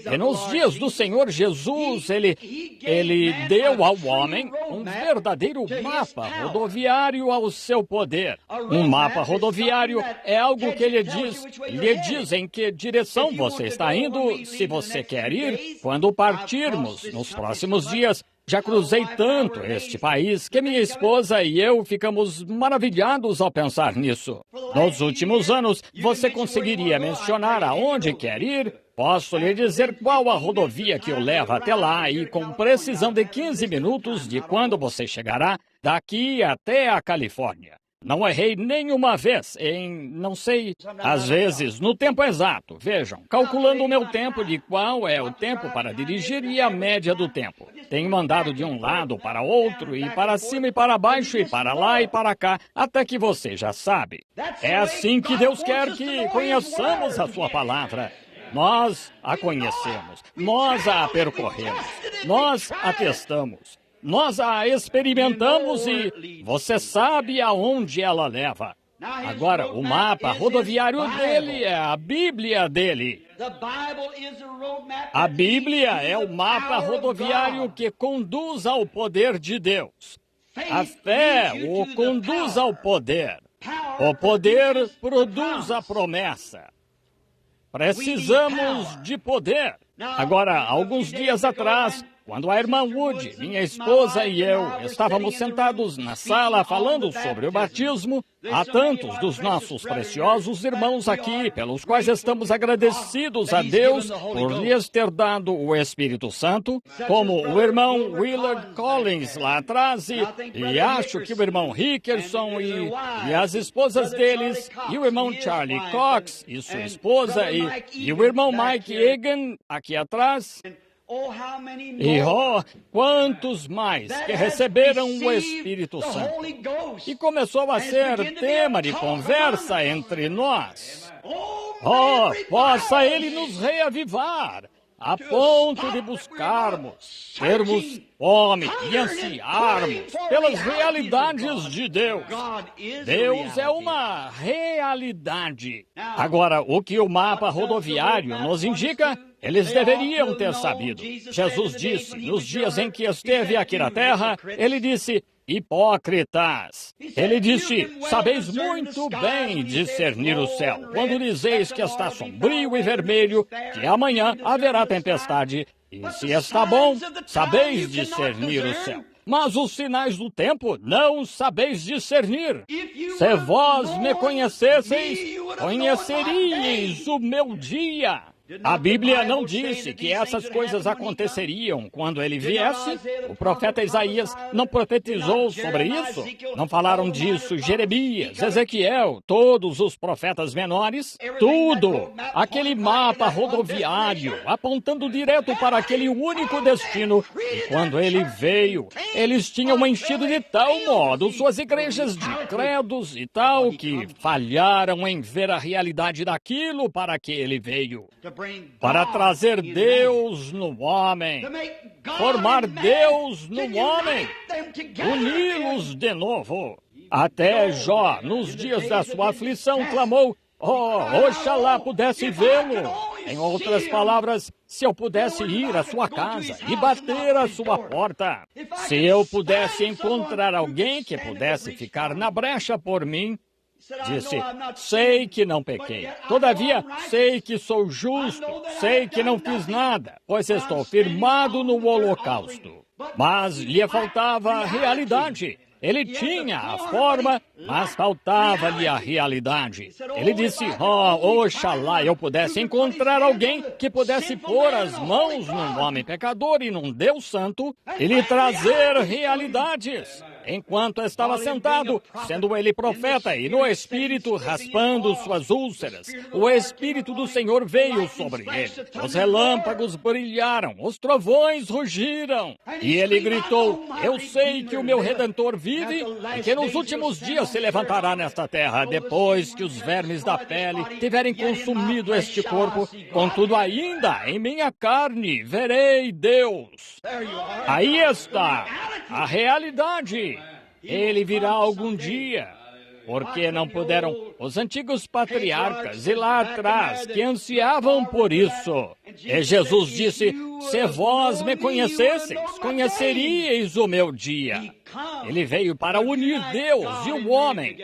e nos dias do Senhor Jesus, ele deu ao homem um verdadeiro mapa rodoviário ao seu poder. Um mapa rodoviário é algo que lhe diz em que direção você está indo, se você quer ir, quando partirmos nos próximos dias. Já cruzei tanto este país que minha esposa e eu ficamos maravilhados ao pensar nisso. Nos últimos anos, você conseguiria mencionar aonde quer ir? Posso lhe dizer qual a rodovia que o leva até lá e com precisão de 15 minutos de quando você chegará daqui até a Califórnia. Não errei nenhuma vez em, não sei, às vezes, no tempo exato. Vejam, calculando o meu tempo de qual é o tempo para dirigir e a média do tempo. Tenho andado de um lado para outro, e para cima e para baixo, e para lá e para cá, até que você já sabe. É assim que Deus quer que conheçamos a sua palavra. Nós a conhecemos, nós a percorremos, nós a testamos. Nós a experimentamos e você sabe aonde ela leva. Agora, o mapa rodoviário dele é a Bíblia dele. A Bíblia é o mapa rodoviário que conduz ao poder de Deus. A fé o conduz ao poder. O poder produz a promessa. Precisamos de poder. Agora, alguns dias atrás, quando a irmã Wood, minha esposa e eu estávamos sentados na sala falando sobre o batismo, há tantos dos nossos preciosos irmãos aqui, pelos quais estamos agradecidos a Deus por lhes ter dado o Espírito Santo, como o irmão Willard Collins lá atrás, e acho que o irmão Rickerson e as esposas deles, e o irmão Charlie Cox e sua esposa, e o irmão Mike Egan aqui atrás. E quantos mais que receberam o Espírito Santo. E começou a ser tema de conversa entre nós. Possa Ele nos reavivar, a ponto de buscarmos, termos fome e ansiarmos pelas realidades de Deus. Deus é uma realidade. Agora, o que o mapa rodoviário nos indica, eles deveriam ter sabido. Jesus disse, nos dias em que esteve aqui na terra, ele disse, hipócritas. Ele disse, sabeis muito bem discernir o céu, quando dizeis que está sombrio e vermelho, que amanhã haverá tempestade, e se está bom, sabeis discernir o céu. Mas os sinais do tempo não sabeis discernir. Se vós me conhecesseis, conheceríeis o meu dia. A Bíblia não disse que essas coisas aconteceriam quando ele viesse. O profeta Isaías não profetizou sobre isso. Não falaram disso Jeremias, Ezequiel, todos os profetas menores. Tudo. Aquele mapa rodoviário apontando direto para aquele único destino. E quando ele veio, eles tinham enchido de tal modo suas igrejas de credos e tal que falharam em ver a realidade daquilo para que ele veio. Para trazer Deus no homem, formar Deus no homem, uni-los de novo. Até Jó, nos dias da sua aflição, clamou: "Oh, oxalá pudesse vê-lo." Em outras palavras, se eu pudesse ir à sua casa e bater à sua porta, se eu pudesse encontrar alguém que pudesse ficar na brecha por mim, disse: "Sei que não pequei. Todavia, sei que sou justo. Sei que não fiz nada, pois estou firmado no holocausto." Mas lhe faltava a realidade. Ele tinha a forma, mas faltava-lhe a realidade. Ele disse: "Oh, oxalá eu pudesse encontrar alguém que pudesse pôr as mãos num homem pecador e num Deus santo e lhe trazer realidades." Enquanto estava sentado, sendo ele profeta e no Espírito raspando suas úlceras, o Espírito do Senhor veio sobre ele. Os relâmpagos brilharam, os trovões rugiram. E ele gritou: "Eu sei que o meu Redentor vive e que nos últimos dias se levantará nesta terra, depois que os vermes da pele tiverem consumido este corpo. Contudo, ainda em minha carne verei Deus." Aí está a realidade. Ele virá algum dia. Porque não puderam os antigos patriarcas e lá atrás que ansiavam por isso. E Jesus disse: "Se vós me conhecesseis, conheceríeis o meu dia." Ele veio para unir Deus e o homem.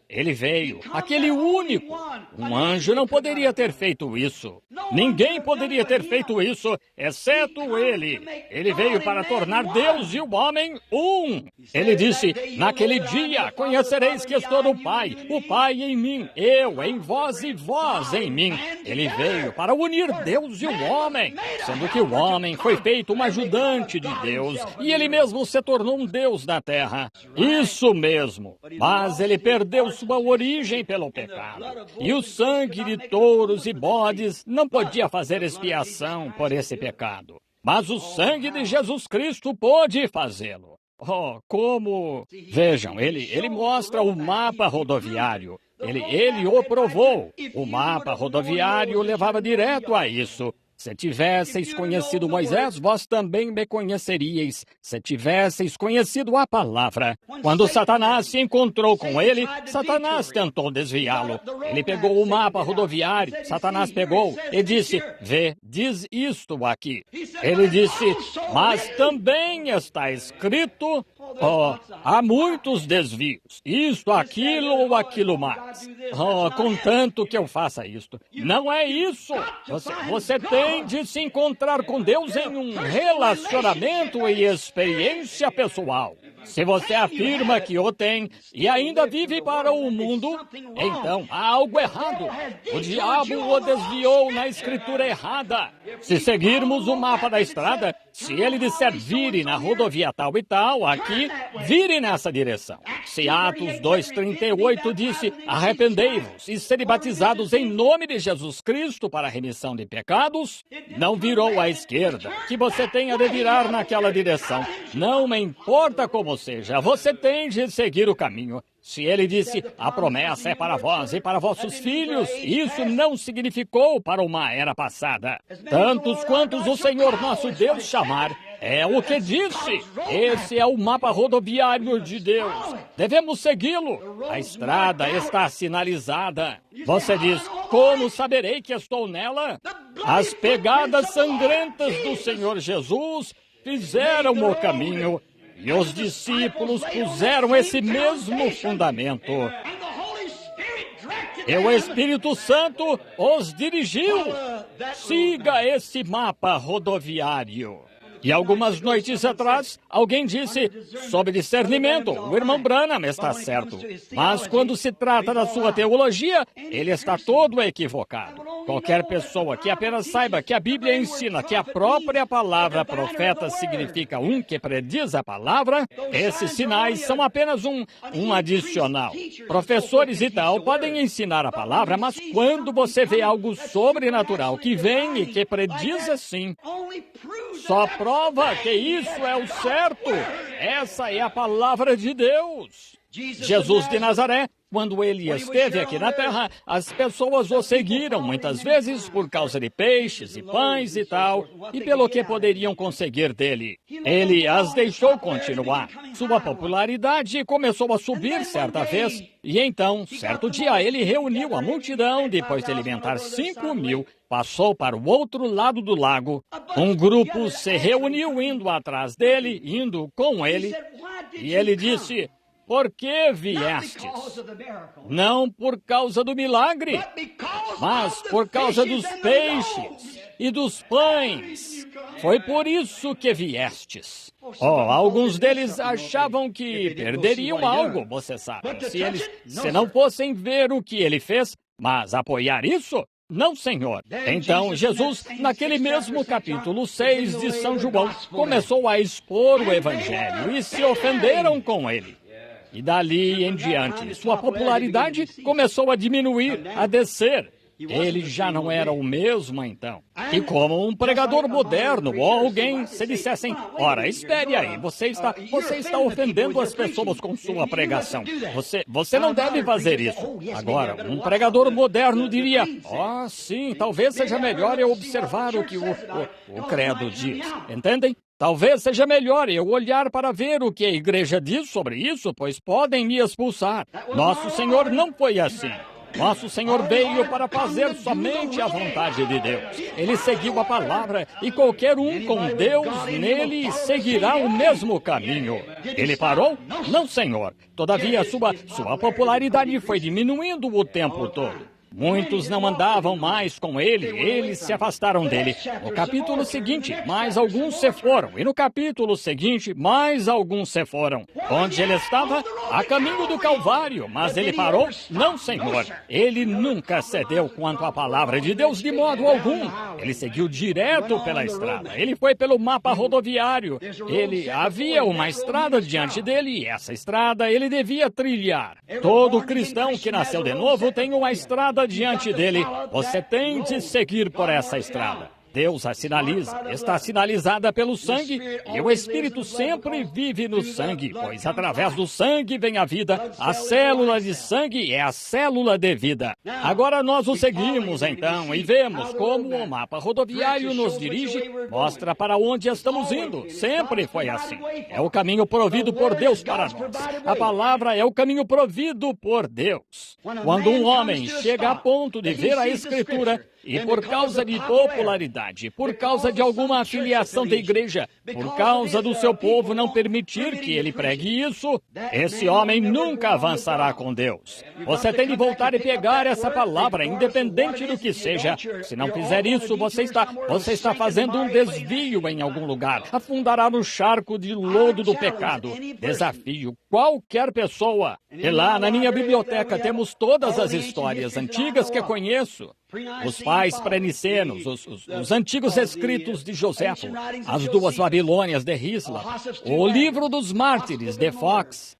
Ele veio, aquele único. Um anjo não poderia ter feito isso. Ninguém poderia ter feito isso, exceto ele. Ele veio para tornar Deus e o homem um. Ele disse: "Naquele dia conhecereis que estou no Pai, o Pai em mim, eu em vós e vós em mim." Ele veio para unir Deus e o homem, sendo que o homem foi feito um ajudante de Deus e ele mesmo se tornou um Deus na terra. Isso mesmo. Mas ele perdeu sua origem pelo pecado. E o sangue de touros e bodes não podia fazer expiação por esse pecado. Mas o sangue de Jesus Cristo pôde fazê-lo. Oh, como... Vejam, ele mostra o mapa rodoviário. Ele o provou. O mapa rodoviário levava direto a isso. Se tivesseis conhecido Moisés, vós também me conheceríeis, se tivesseis conhecido a palavra. Quando Satanás se encontrou com ele, Satanás tentou desviá-lo. Ele pegou o mapa rodoviário, Satanás pegou e disse: "Vê, diz isto aqui." Ele disse: "Mas também está escrito, oh, há muitos desvios, isto, aquilo ou aquilo mais. Oh, contanto que eu faça isto." Não é isso. Você tem de se encontrar com Deus em um relacionamento e experiência pessoal. Se você afirma que o tem e ainda vive para o mundo, então há algo errado. O diabo o desviou na escritura errada. Se seguirmos o mapa da estrada, se ele disser vire na rodovia tal e tal, aqui, vire nessa direção. Se Atos 2:38 disse: "Arrependei-vos e sede batizados em nome de Jesus Cristo para a remissão de pecados", não virou à esquerda, que você tenha de virar naquela direção. Não me importa como seja, você tem de seguir o caminho. Se ele disse: "A promessa é para vós e para vossos filhos", isso não significou para uma era passada. Tantos quantos o Senhor nosso Deus chamar, é o que disse. Esse é o mapa rodoviário de Deus. Devemos segui-lo. A estrada está sinalizada. Você diz: "Como saberei que estou nela?" As pegadas sangrentas do Senhor Jesus fizeram o caminho. E os discípulos puseram esse mesmo fundamento. E o Espírito Santo os dirigiu. Siga esse mapa rodoviário. E algumas noites atrás, alguém disse: "Sob discernimento, o irmão Branham está certo." Mas quando se trata da sua teologia, ele está todo equivocado. Qualquer pessoa que apenas saiba que a Bíblia ensina que a própria palavra profeta significa um que prediz a palavra, esses sinais são apenas um adicional. Professores e tal podem ensinar a palavra, mas quando você vê algo sobrenatural que vem e que prediz assim, só prova que isso é o certo. Essa é a palavra de Deus. Jesus de Nazaré, quando ele esteve aqui na terra, as pessoas o seguiram, muitas vezes por causa de peixes e pães e tal, e pelo que poderiam conseguir dele. Ele as deixou continuar. Sua popularidade começou a subir certa vez, e então, certo dia, ele reuniu a multidão, depois de alimentar 5.000, passou para o outro lado do lago. Um grupo se reuniu indo atrás dele, indo com ele, e ele disse: por que viestes? Não por causa do milagre, mas por causa dos peixes e dos pães. Foi por isso que viestes. Alguns deles achavam que perderiam algo, você sabe, se não fossem ver o que ele fez, mas apoiar isso? Não, Senhor. Então, Jesus, naquele mesmo capítulo 6 de São João, começou a expor o Evangelho e se ofenderam com ele. E dali em diante, sua popularidade começou a diminuir, a descer. Ele já não era o mesmo então. E como um pregador moderno ou alguém se dissessem: ora, espere aí, você está ofendendo as pessoas com sua pregação. Você não deve fazer isso. Agora, um pregador moderno diria: sim, talvez seja melhor eu observar o que o credo diz. Entendem? Talvez seja melhor eu olhar para ver o que a igreja diz sobre isso, pois podem me expulsar. Nosso Senhor não foi assim. Nosso Senhor veio para fazer somente a vontade de Deus. Ele seguiu a palavra e qualquer um com Deus nele seguirá o mesmo caminho. Ele parou? Não, Senhor. Todavia, sua popularidade foi diminuindo o tempo todo. Muitos não andavam mais com ele, eles se afastaram dele. No capítulo seguinte, mais alguns se foram. E no capítulo seguinte, mais alguns se foram. Onde ele estava? A caminho do Calvário. Mas ele parou? Não, Senhor. Ele nunca cedeu quanto à palavra de Deus de modo algum. Ele seguiu direto pela estrada. Ele foi pelo mapa rodoviário. Havia uma estrada diante dele e essa estrada ele devia trilhar. Todo cristão que nasceu de novo tem uma estrada diante dele. Você tem de seguir por essa estrada. Deus a sinaliza, está sinalizada pelo sangue, e o Espírito sempre vive no sangue, pois através do sangue vem a vida. A célula de sangue é a célula de vida. Agora nós o seguimos, então, e vemos como o mapa rodoviário nos dirige, mostra para onde estamos indo. Sempre foi assim. É o caminho provido por Deus para nós. A palavra é o caminho provido por Deus. Quando um homem chega a ponto de ver a Escritura, e por causa de popularidade, por causa de alguma afiliação da igreja, por causa do seu povo não permitir que ele pregue isso, esse homem nunca avançará com Deus. Você tem de voltar e pegar essa palavra, independente do que seja. Se não fizer isso, você está fazendo um desvio em algum lugar. Afundará no charco de lodo do pecado. Desafio qualquer pessoa. E lá na minha biblioteca temos todas as histórias antigas que conheço. Os pais pré-nicenos, os antigos escritos de Joséfo, as duas Babilônias de Risla, o livro dos mártires de Fox,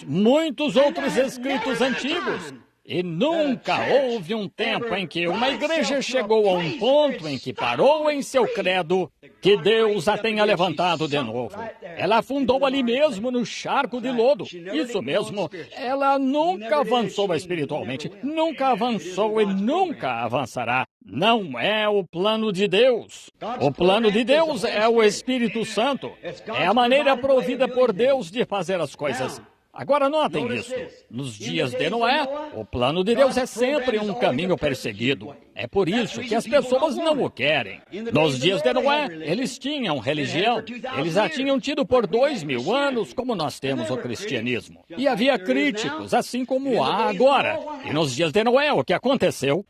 muitos outros escritos antigos. E nunca houve um tempo em que uma igreja chegou a um ponto em que parou em seu credo que Deus a tenha levantado de novo. Ela afundou ali mesmo no charco de lodo. Isso mesmo, ela nunca avançou espiritualmente, nunca avançou e nunca avançará. Não é o plano de Deus. O plano de Deus é o Espírito Santo. É a maneira provida por Deus de fazer as coisas. Agora notem isso. Nos dias de Noé, o plano de Deus é sempre um caminho perseguido. É por isso que as pessoas não o querem. Nos dias de Noé, eles tinham religião. Eles a tinham tido por 2000 anos, como nós temos o cristianismo. E havia críticos, assim como há agora. E nos dias de Noé, o que aconteceu?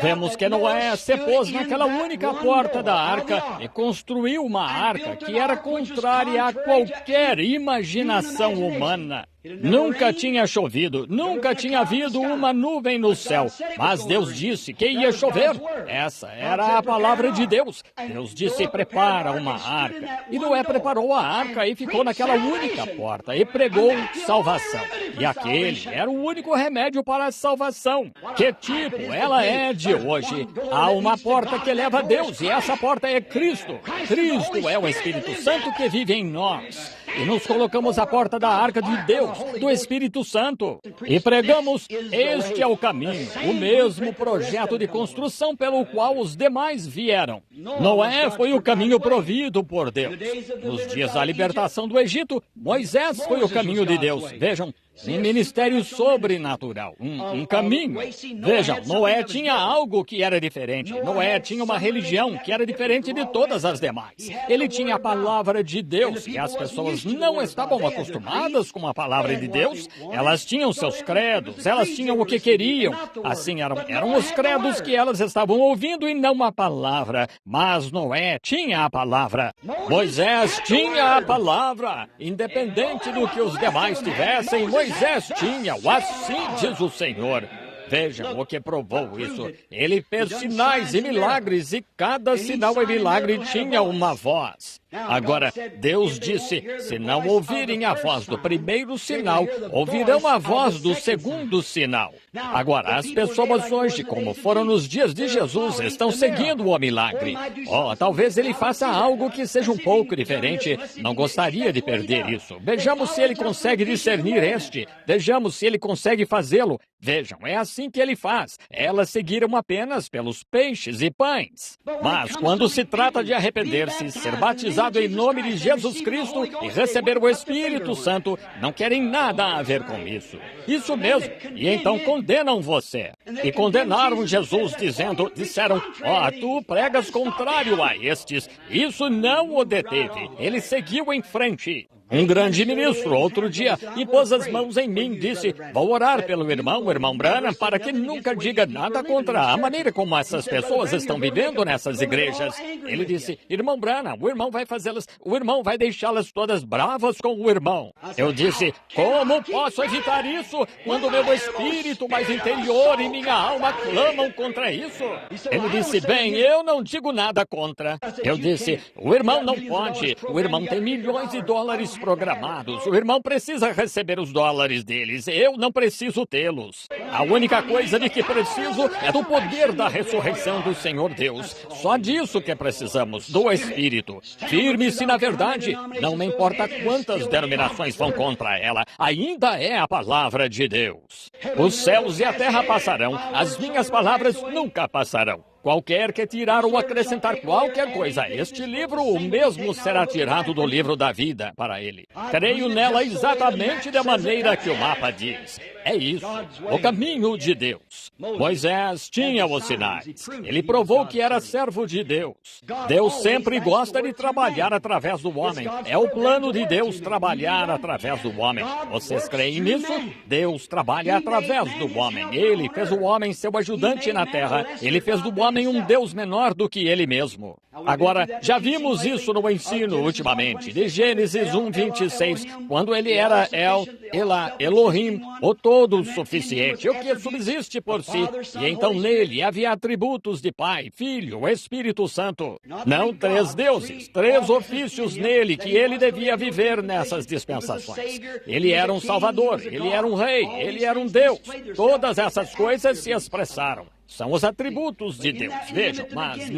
Vemos que Noé se pôs naquela única porta da arca e construiu uma arca que era contrária a qualquer imaginação humana. Nunca tinha chovido, nunca tinha havido uma nuvem no céu, mas Deus disse que ia chover. Essa era a palavra de Deus. Deus disse, prepara uma arca. E Noé preparou a arca e ficou naquela única porta e pregou salvação. E aquele era o único remédio para a salvação. Que tipo ela é de hoje? Há uma porta que leva a Deus e essa porta é Cristo. Cristo é o Espírito Santo que vive em nós. E nos colocamos à porta da arca de Deus, do Espírito Santo. E pregamos, este é o caminho, o mesmo projeto de construção pelo qual os demais vieram. Noé foi o caminho provido por Deus. Nos dias da libertação do Egito, Moisés foi o caminho de Deus. Vejam, um ministério sobrenatural, um caminho. Vejam, Noé tinha algo que era diferente. Noé tinha uma religião que era diferente de todas as demais. Ele tinha a palavra de Deus e as pessoas não estavam acostumadas com a palavra de Deus. Elas tinham seus credos, elas tinham o que queriam. Assim, eram os credos que elas estavam ouvindo e não a palavra. Mas Noé tinha a palavra. Moisés tinha a palavra. Independente do que os demais tivessem, Moisés tinha, assim diz o Senhor. Vejam o que provou isso. Ele fez sinais e milagres e cada sinal e milagre tinha uma voz. Agora, Deus disse, se não ouvirem a voz do primeiro sinal, ouvirão a voz do segundo sinal. Agora, as pessoas hoje, como foram nos dias de Jesus, estão seguindo o milagre. Talvez ele faça algo que seja um pouco diferente. Não gostaria de perder isso. Vejamos se ele consegue discernir este. Vejamos se ele consegue fazê-lo. Vejam, é assim que ele faz. Elas seguiram apenas pelos peixes e pães. Mas quando se trata de arrepender-se, ser batizado em nome de Jesus Cristo e receber o Espírito Santo, não querem nada a ver com isso. Isso mesmo. E então condenam você. E condenaram Jesus disseram, tu pregas contrário a estes. Isso não o deteve. Ele seguiu em frente. Um grande ministro, outro dia, impôs as mãos em mim e disse, vou orar pelo irmão Branham, para que nunca diga nada contra a maneira como essas pessoas estão vivendo nessas igrejas. Ele disse, irmão Branham, o irmão vai deixá-las todas bravas com o irmão. Eu disse, como posso evitar isso quando meu espírito mais interior e minha alma clamam contra isso? Ele disse, bem, eu não digo nada contra. Eu disse, o irmão não pode, o irmão tem milhões de dólares programados. O irmão precisa receber os dólares deles. Eu não preciso tê-los. A única coisa de que preciso é do poder da ressurreição do Senhor Deus. Só disso que precisamos, do Espírito. Firme-se na verdade. Não me importa quantas denominações vão contra ela. Ainda é a palavra de Deus. Os céus e a terra passarão. As minhas palavras nunca passarão. Qualquer que tirar ou acrescentar qualquer coisa a este livro, o mesmo será tirado do livro da vida para ele. Creio nela exatamente da maneira que o mapa diz. É isso, o caminho de Deus. Moisés tinha os sinais. Ele provou que era servo de Deus. Deus sempre gosta de trabalhar através do homem. É o plano de Deus trabalhar através do homem. Vocês creem nisso? Deus trabalha através do homem. Ele fez o homem seu ajudante na terra. Ele fez do homem um Deus menor do que ele mesmo. Agora, já vimos isso no ensino ultimamente, de Gênesis 1:26, quando ele era Elohim, o todo-suficiente, o que subsiste por si, e então nele havia atributos de Pai, Filho, Espírito Santo. Não 3 deuses, 3 ofícios nele que ele devia viver nessas dispensações. Ele era um Salvador, ele era um Rei, ele era um Deus. Todas essas coisas se expressaram. São os atributos de Deus. Vejam, mas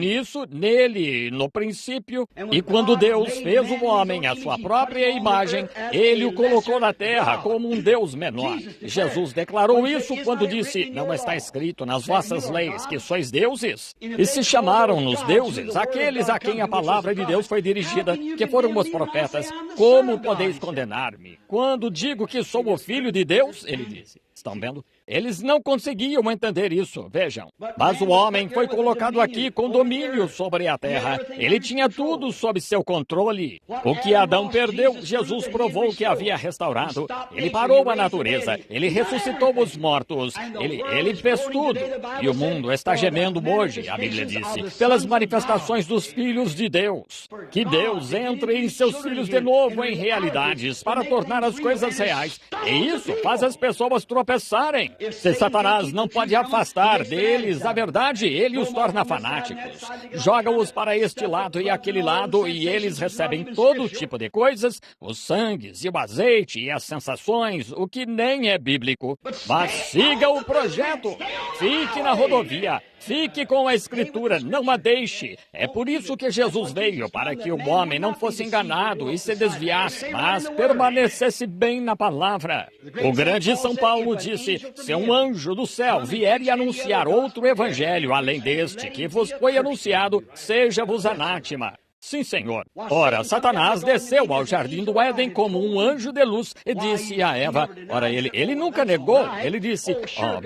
nele, no princípio, e quando Deus fez o homem à sua própria imagem, ele o colocou na terra como um Deus menor. Jesus declarou isso quando disse, não está escrito nas vossas leis que sois deuses? E se chamaram-nos deuses, aqueles a quem a palavra de Deus foi dirigida, que foram os profetas. Como podeis condenar-me? Quando digo que sou o Filho de Deus, ele disse. Estão vendo? Eles não conseguiam entender isso, vejam. Mas o homem foi colocado aqui com domínio sobre a terra. Ele tinha tudo sob seu controle. O que Adão perdeu, Jesus provou que havia restaurado. Ele parou a natureza. Ele ressuscitou os mortos. Ele fez tudo. E o mundo está gemendo hoje, a Bíblia disse, pelas manifestações dos filhos de Deus. Que Deus entre em seus filhos de novo em realidades para tornar as coisas reais. E isso faz as pessoas tropeçarem. Se Satanás não pode afastar deles a verdade, ele os torna fanáticos. Joga-os para este lado e aquele lado e eles recebem todo tipo de coisas, os sangues e o azeite e as sensações, o que nem é bíblico. Mas siga o projeto. Fique na rodovia. Fique com a Escritura, não a deixe. É por isso que Jesus veio, para que o homem não fosse enganado e se desviasse, mas permanecesse bem na palavra. O grande São Paulo disse, se um anjo do céu vier e anunciar outro evangelho além deste que vos foi anunciado, seja-vos anátema. Sim, Senhor. Ora, Satanás desceu ao jardim do Éden como um anjo de luz e disse a Eva, ora, ele nunca negou, ele disse,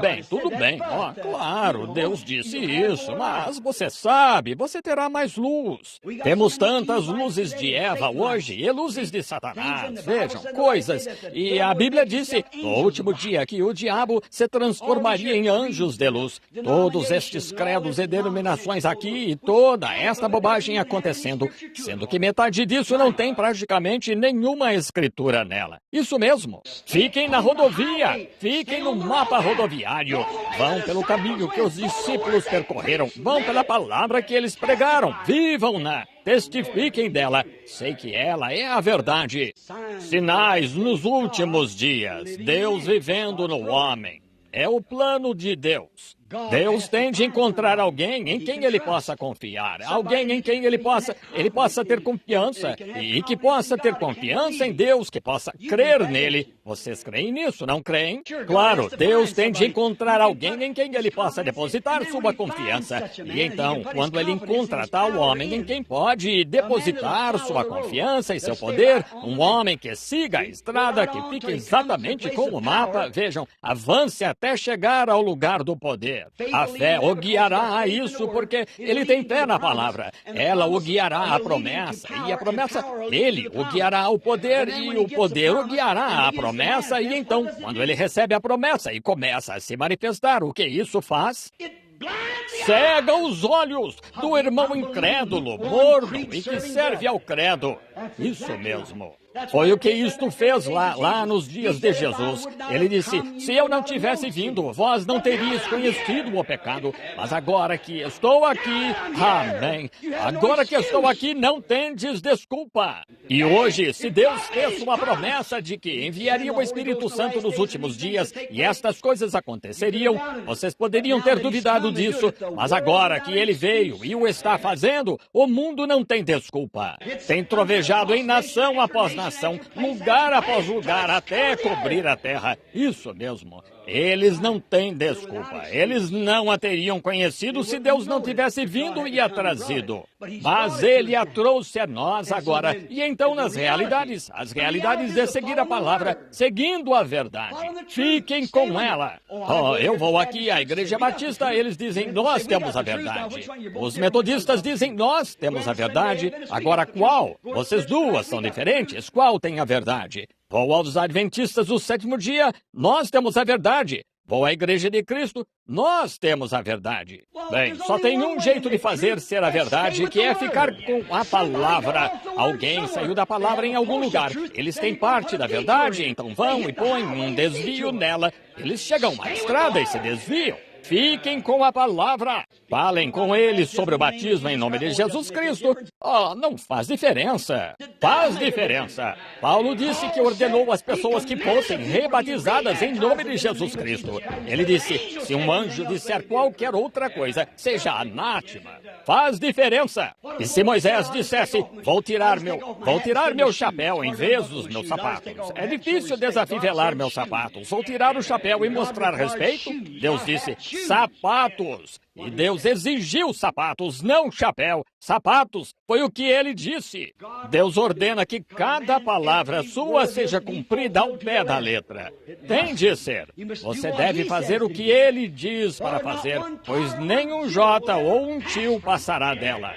bem, tudo bem, claro, Deus disse isso, mas você sabe, você terá mais luz. Temos tantas luzes de Eva hoje e luzes de Satanás, vejam, coisas, e a Bíblia disse, no último dia que o diabo se transformaria em anjos de luz. Todos estes credos e denominações aqui e toda esta bobagem acontecendo, sendo que metade disso não tem praticamente nenhuma escritura nela. Isso mesmo. Fiquem na rodovia. Fiquem no mapa rodoviário. Vão pelo caminho que os discípulos percorreram. Vão pela palavra que eles pregaram. Vivam-na. Testifiquem dela. Sei que ela é a verdade. Sinais nos últimos dias. Deus vivendo no homem. É o plano de Deus. Deus tem de encontrar alguém em quem ele possa confiar, alguém em quem ele possa ter confiança, e que possa ter confiança em Deus, que possa crer nele. Vocês creem nisso, não creem? Claro, Deus tem de encontrar alguém em quem ele possa depositar sua confiança. E então, quando ele encontra tal homem em quem pode depositar sua confiança e seu poder, um homem que siga a estrada, que fique exatamente com o mapa, vejam, avance até chegar ao lugar do poder. A fé o guiará a isso, porque ele tem fé na palavra. Ela o guiará à promessa, e a promessa, ele o guiará ao poder, e o poder o guiará à promessa, e então, quando ele recebe a promessa e começa a se manifestar, o que isso faz? Cega os olhos do irmão incrédulo, morno e que serve ao credo. Isso mesmo. Foi o que isto fez lá nos dias de Jesus. Ele disse, se eu não tivesse vindo, vós não teríeis conhecido o pecado. Mas agora que estou aqui, amém. Agora que estou aqui, não tendes desculpa. E hoje, se Deus fez uma promessa de que enviaria o Espírito Santo nos últimos dias e estas coisas aconteceriam, vocês poderiam ter duvidado disso. Mas agora que ele veio e o está fazendo, o mundo não tem desculpa. Tem trovejado em nação após nação, lugar após lugar, até cobrir a terra. Isso mesmo. Eles não têm desculpa. Eles não a teriam conhecido se Deus não tivesse vindo e a trazido. Mas Ele a trouxe a nós agora. E então nas realidades, as realidades de seguir a palavra, seguindo a verdade. Fiquem com ela. Eu vou aqui à Igreja Batista, eles dizem, nós temos a verdade. Os metodistas dizem, nós temos a verdade. Agora qual? Vocês duas são diferentes. Qual tem a verdade? Vou aos Adventistas do sétimo dia, nós temos a verdade. Vou à Igreja de Cristo, nós temos a verdade. Bem, só tem um jeito de fazer ser a verdade, que é ficar com a palavra. Alguém saiu da palavra em algum lugar. Eles têm parte da verdade, então vão e põem um desvio nela. Eles chegam à estrada e se desviam. Fiquem com a palavra. Falem com eles sobre o batismo em nome de Jesus Cristo. Não faz diferença. Faz diferença. Paulo disse que ordenou às pessoas que fossem rebatizadas em nome de Jesus Cristo. Ele disse, se um anjo disser qualquer outra coisa, seja anátema. Faz diferença. E se Moisés dissesse, vou tirar meu chapéu em vez dos meus sapatos. É difícil desafivelar meus sapatos. Vou tirar o chapéu e mostrar respeito. Deus disse, sapatos. E Deus exigiu sapatos, não chapéu. Sapatos, foi o que ele disse. Deus ordena que cada palavra sua seja cumprida ao pé da letra. Tem de ser. Você deve fazer o que ele diz para fazer, pois nem um J ou um tio passará dela.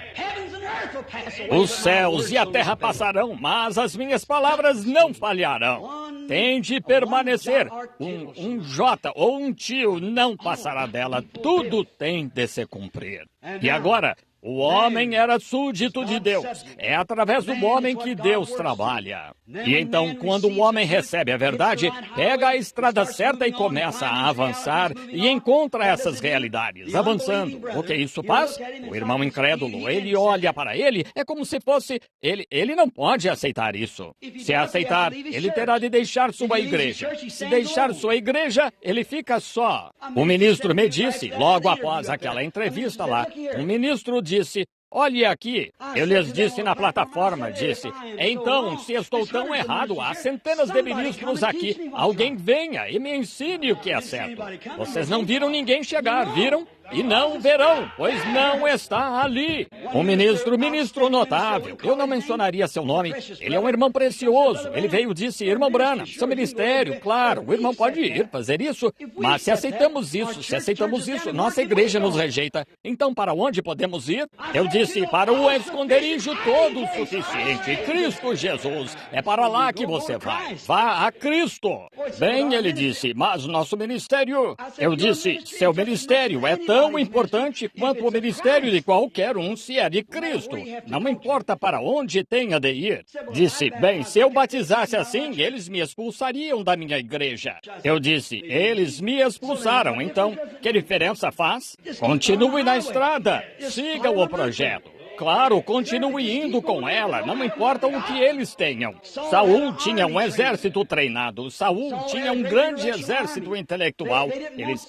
Os céus e a terra passarão, mas as minhas palavras não falharão. Tem de permanecer. Um J ou um tio não passará dela. Tudo tem de se cumprir. E agora, o homem era súdito de Deus. É através do homem que Deus trabalha. E então, quando o homem recebe a verdade, pega a estrada certa e começa a avançar e encontra essas realidades, avançando. O que isso faz? O irmão incrédulo, ele olha para ele, é como se fosse... Ele não pode aceitar isso. Se aceitar, ele terá de deixar sua igreja. Se deixar sua igreja, ele fica só. O ministro me disse, logo após aquela entrevista lá, o ministro disse, olhe aqui, eu lhes disse na plataforma, disse, então, se estou tão errado, há centenas de ministros aqui, alguém venha e me ensine o que é certo. Vocês não viram ninguém chegar, viram? E não verão, pois não está ali. Um ministro notável. Eu não mencionaria seu nome. Ele é um irmão precioso. Ele veio e disse, irmão Branham, seu ministério, claro, o irmão pode ir fazer isso. Mas se aceitamos isso, nossa igreja nos rejeita. Então, para onde podemos ir? Eu disse, para o esconderijo todo o suficiente, Cristo Jesus. É para lá que você vai. Vá a Cristo. Bem, ele disse, mas nosso ministério... Eu disse, seu ministério é tão importante quanto o ministério de qualquer um se é de Cristo. Não importa para onde tenha de ir. Disse, bem, se eu batizasse assim, eles me expulsariam da minha igreja. Eu disse, eles me expulsaram, então, que diferença faz? Continue na estrada, siga o projeto. Claro, continue indo com ela, não importa o que eles tenham. Saul tinha um exército treinado, Saul tinha um grande exército intelectual.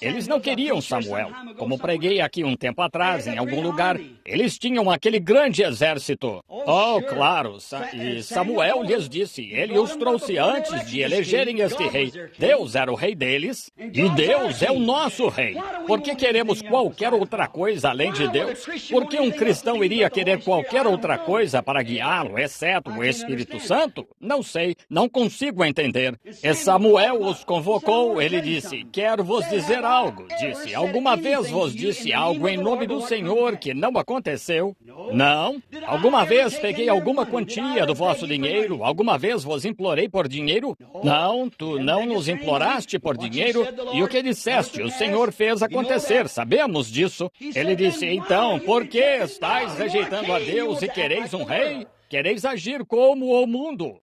Eles não queriam Samuel. Como preguei aqui um tempo atrás, em algum lugar, eles tinham aquele grande exército. Oh, claro, e Samuel lhes disse, ele os trouxe antes de elegerem este rei. Deus era o rei deles, e Deus é o nosso rei. Por que queremos qualquer outra coisa além de Deus? Por que um cristão iria querer qualquer outra coisa para guiá-lo, exceto o Espírito Santo? Não sei, não consigo entender. E Samuel os convocou, ele disse, quero vos dizer algo. Disse, alguma vez vos disse algo em nome do Senhor que não aconteceu? Não? Alguma vez peguei alguma quantia do vosso dinheiro? Alguma vez vos implorei por dinheiro? Não, tu não nos imploraste por dinheiro. E o que disseste? O Senhor fez acontecer, sabemos disso. Ele disse, então, por que estáis rejeitando a Deus e quereis um rei? Quereis agir como o mundo.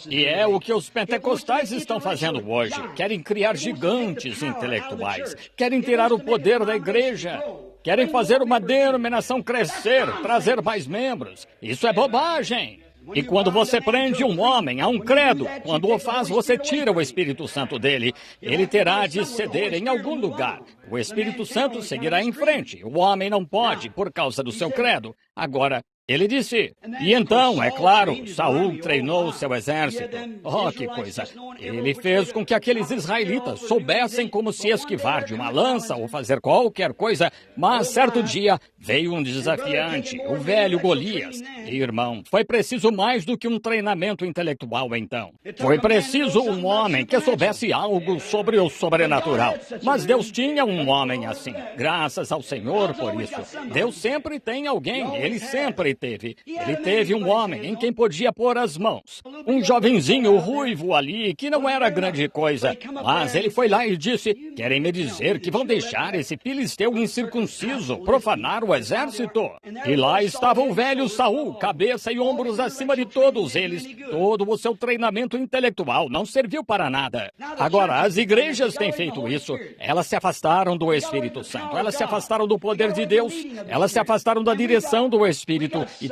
E é o que os pentecostais estão fazendo hoje. Querem criar gigantes intelectuais. Querem tirar o poder da igreja. Querem fazer uma denominação crescer, trazer mais membros. Isso é bobagem. E quando você prende um homem a um credo, quando o faz, você tira o Espírito Santo dele. Ele terá de ceder em algum lugar. O Espírito Santo seguirá em frente. O homem não pode, por causa do seu credo. Agora, ele disse, e então, é claro, Saul treinou seu exército. Oh, que coisa! Ele fez com que aqueles israelitas soubessem como se esquivar de uma lança ou fazer qualquer coisa, mas certo dia veio um desafiante, o velho Golias. E, irmão, foi preciso mais do que um treinamento intelectual, então. Foi preciso um homem que soubesse algo sobre o sobrenatural. Mas Deus tinha um homem assim. Graças ao Senhor por isso. Deus sempre tem alguém, ele sempre teve. Ele teve um homem em quem podia pôr as mãos. Um jovenzinho ruivo ali, que não era grande coisa. Mas ele foi lá e disse, querem me dizer que vão deixar esse filisteu incircunciso profanar o exército? E lá estava o velho Saul, cabeça e ombros acima de todos eles. Todo o seu treinamento intelectual não serviu para nada. Agora, as igrejas têm feito isso. Elas se afastaram do Espírito Santo. Elas se afastaram do poder de Deus. Elas se afastaram da direção do Espírito. E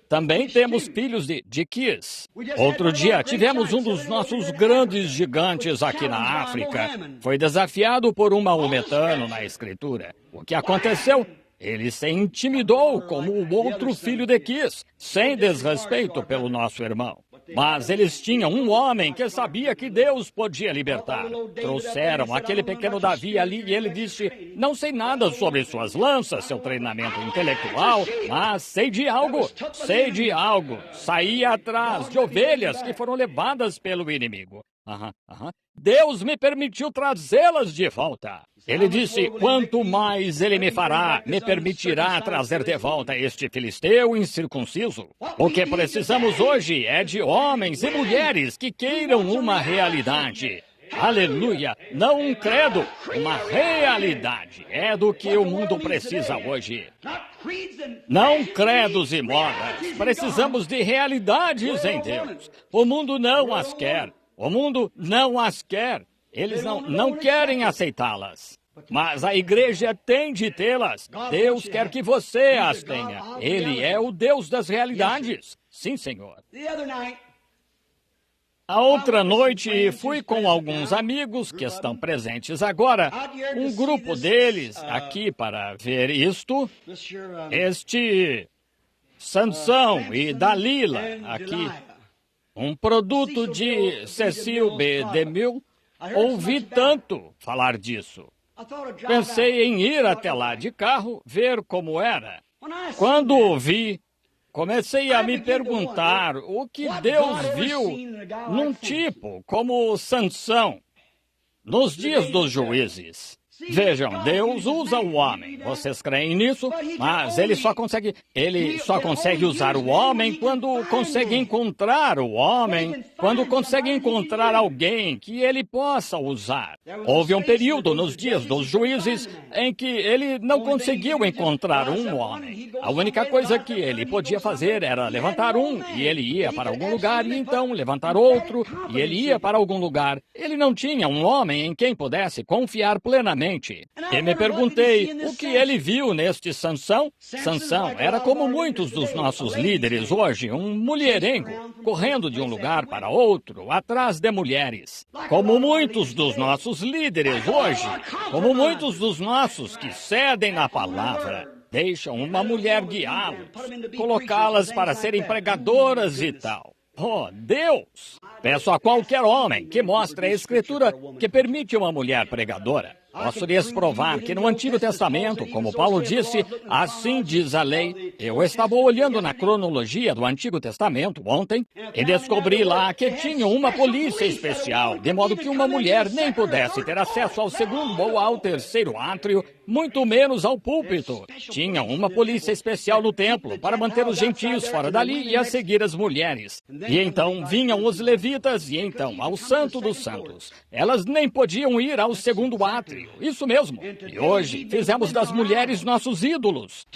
também temos filhos de Kiss. Outro dia, tivemos um dos nossos grandes gigantes aqui na África. Foi desafiado por um maometano na Escritura. O que aconteceu? Ele se intimidou como o outro filho de Kiss, sem desrespeito pelo nosso irmão. Mas eles tinham um homem que sabia que Deus podia libertar. Trouxeram aquele pequeno Davi ali e ele disse: não sei nada sobre suas lanças, seu treinamento intelectual, mas sei de algo. Saí atrás de ovelhas que foram levadas pelo inimigo. Deus me permitiu trazê-las de volta. Ele disse: quanto mais ele me fará, me permitirá trazer de volta este filisteu incircunciso. O que precisamos hoje é de homens e mulheres que queiram uma realidade. Aleluia! Não um credo, uma realidade. É do que o mundo precisa hoje. Não credos e modas. Precisamos de realidades em Deus. O mundo não as quer. O mundo não as quer. Eles não querem aceitá-las. Mas a igreja tem de tê-las. Deus quer que você as tenha. Ele é o Deus das realidades. Sim, Senhor. A outra noite, fui com alguns amigos que estão presentes agora, um grupo deles aqui para ver isto, este Sansão e Dalila aqui, um produto de Cecil B. DeMille. Ouvi tanto falar disso. Pensei em ir até lá de carro, ver como era. Quando ouvi, comecei a me perguntar o que Deus viu num tipo como Sansão nos dias dos juízes. Vejam, Deus usa o homem. Vocês creem nisso? Mas ele só consegue usar o homem quando consegue encontrar o homem, quando consegue encontrar alguém que ele possa usar. Houve um período nos dias dos juízes em que ele não conseguiu encontrar um homem. A única coisa que ele podia fazer era levantar um, e ele ia para algum lugar, e então levantar outro, e ele ia para algum lugar. Ele não tinha um homem em quem pudesse confiar plenamente. E me perguntei o que ele viu neste Sansão. Sansão era como muitos dos nossos líderes hoje, um mulherengo, correndo de um lugar para outro, atrás de mulheres. Como muitos dos nossos líderes hoje, como muitos dos nossos que cedem na palavra, deixam uma mulher guiá-los, colocá-las para serem pregadoras e tal. Oh, Deus! Peço a qualquer homem que mostre a Escritura que permite uma mulher pregadora. Posso lhes provar que no Antigo Testamento, como Paulo disse, assim diz a lei. Eu estava olhando na cronologia do Antigo Testamento ontem e descobri lá que tinha uma polícia especial, de modo que uma mulher nem pudesse ter acesso ao segundo ou ao terceiro átrio, muito menos ao púlpito. Tinha uma polícia especial no templo para manter os gentios fora dali e a seguir as mulheres. E então vinham os levitas e então ao Santo dos Santos. Elas nem podiam ir ao segundo átrio. Isso mesmo. E hoje fizemos das mulheres nossos ídolos.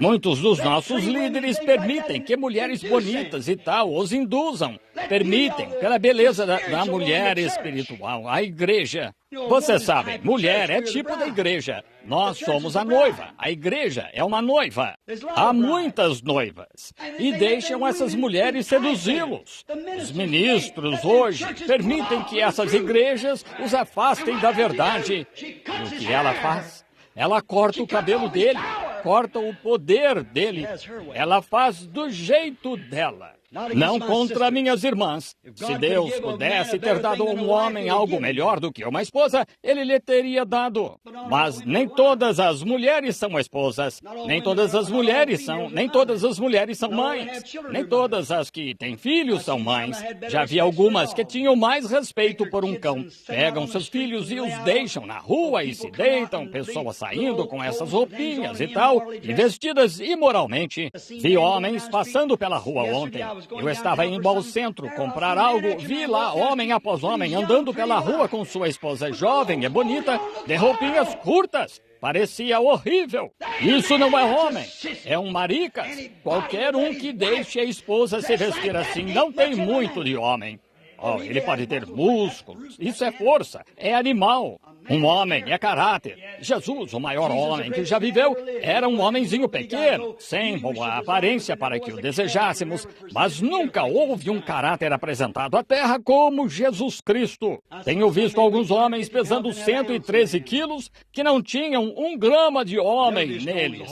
Muitos dos nossos líderes permitem que mulheres bonitas e tal os induzam. Permitem, pela beleza da mulher espiritual, a igreja. Vocês sabem, mulher é tipo da igreja. Nós somos a noiva. A igreja é uma noiva. Há muitas noivas. E deixam essas mulheres seduzi-los. Os ministros hoje permitem que essas igrejas os afastem da verdade. E o que ela faz? Ela corta o cabelo dele, corta o poder dele. Ela faz do jeito dela. Não contra minhas irmãs. Se Deus pudesse ter dado a um homem algo melhor do que uma esposa, ele lhe teria dado. Mas nem todas as mulheres são esposas. Nem todas as mulheres são mães. Nem todas as que têm filhos são mães. Já vi algumas que tinham mais respeito por um cão. Pegam seus filhos e os deixam na rua e se deitam, pessoas saindo com essas roupinhas e tal, e vestidas imoralmente. Vi homens passando pela rua ontem. Eu estava indo ao centro comprar algo, vi lá homem após homem andando pela rua com sua esposa jovem e bonita, de roupinhas curtas. Parecia horrível. Isso não é homem, é um maricas. Qualquer um que deixe a esposa se vestir assim não tem muito de homem. Oh, ele pode ter músculos, isso é força, é animal. Um homem é caráter. Jesus, o maior homem que já viveu, era um homenzinho pequeno, sem boa aparência para que o desejássemos, mas nunca houve um caráter apresentado à terra como Jesus Cristo. Tenho visto alguns homens pesando 113 quilos que não tinham 1 grama de homem neles.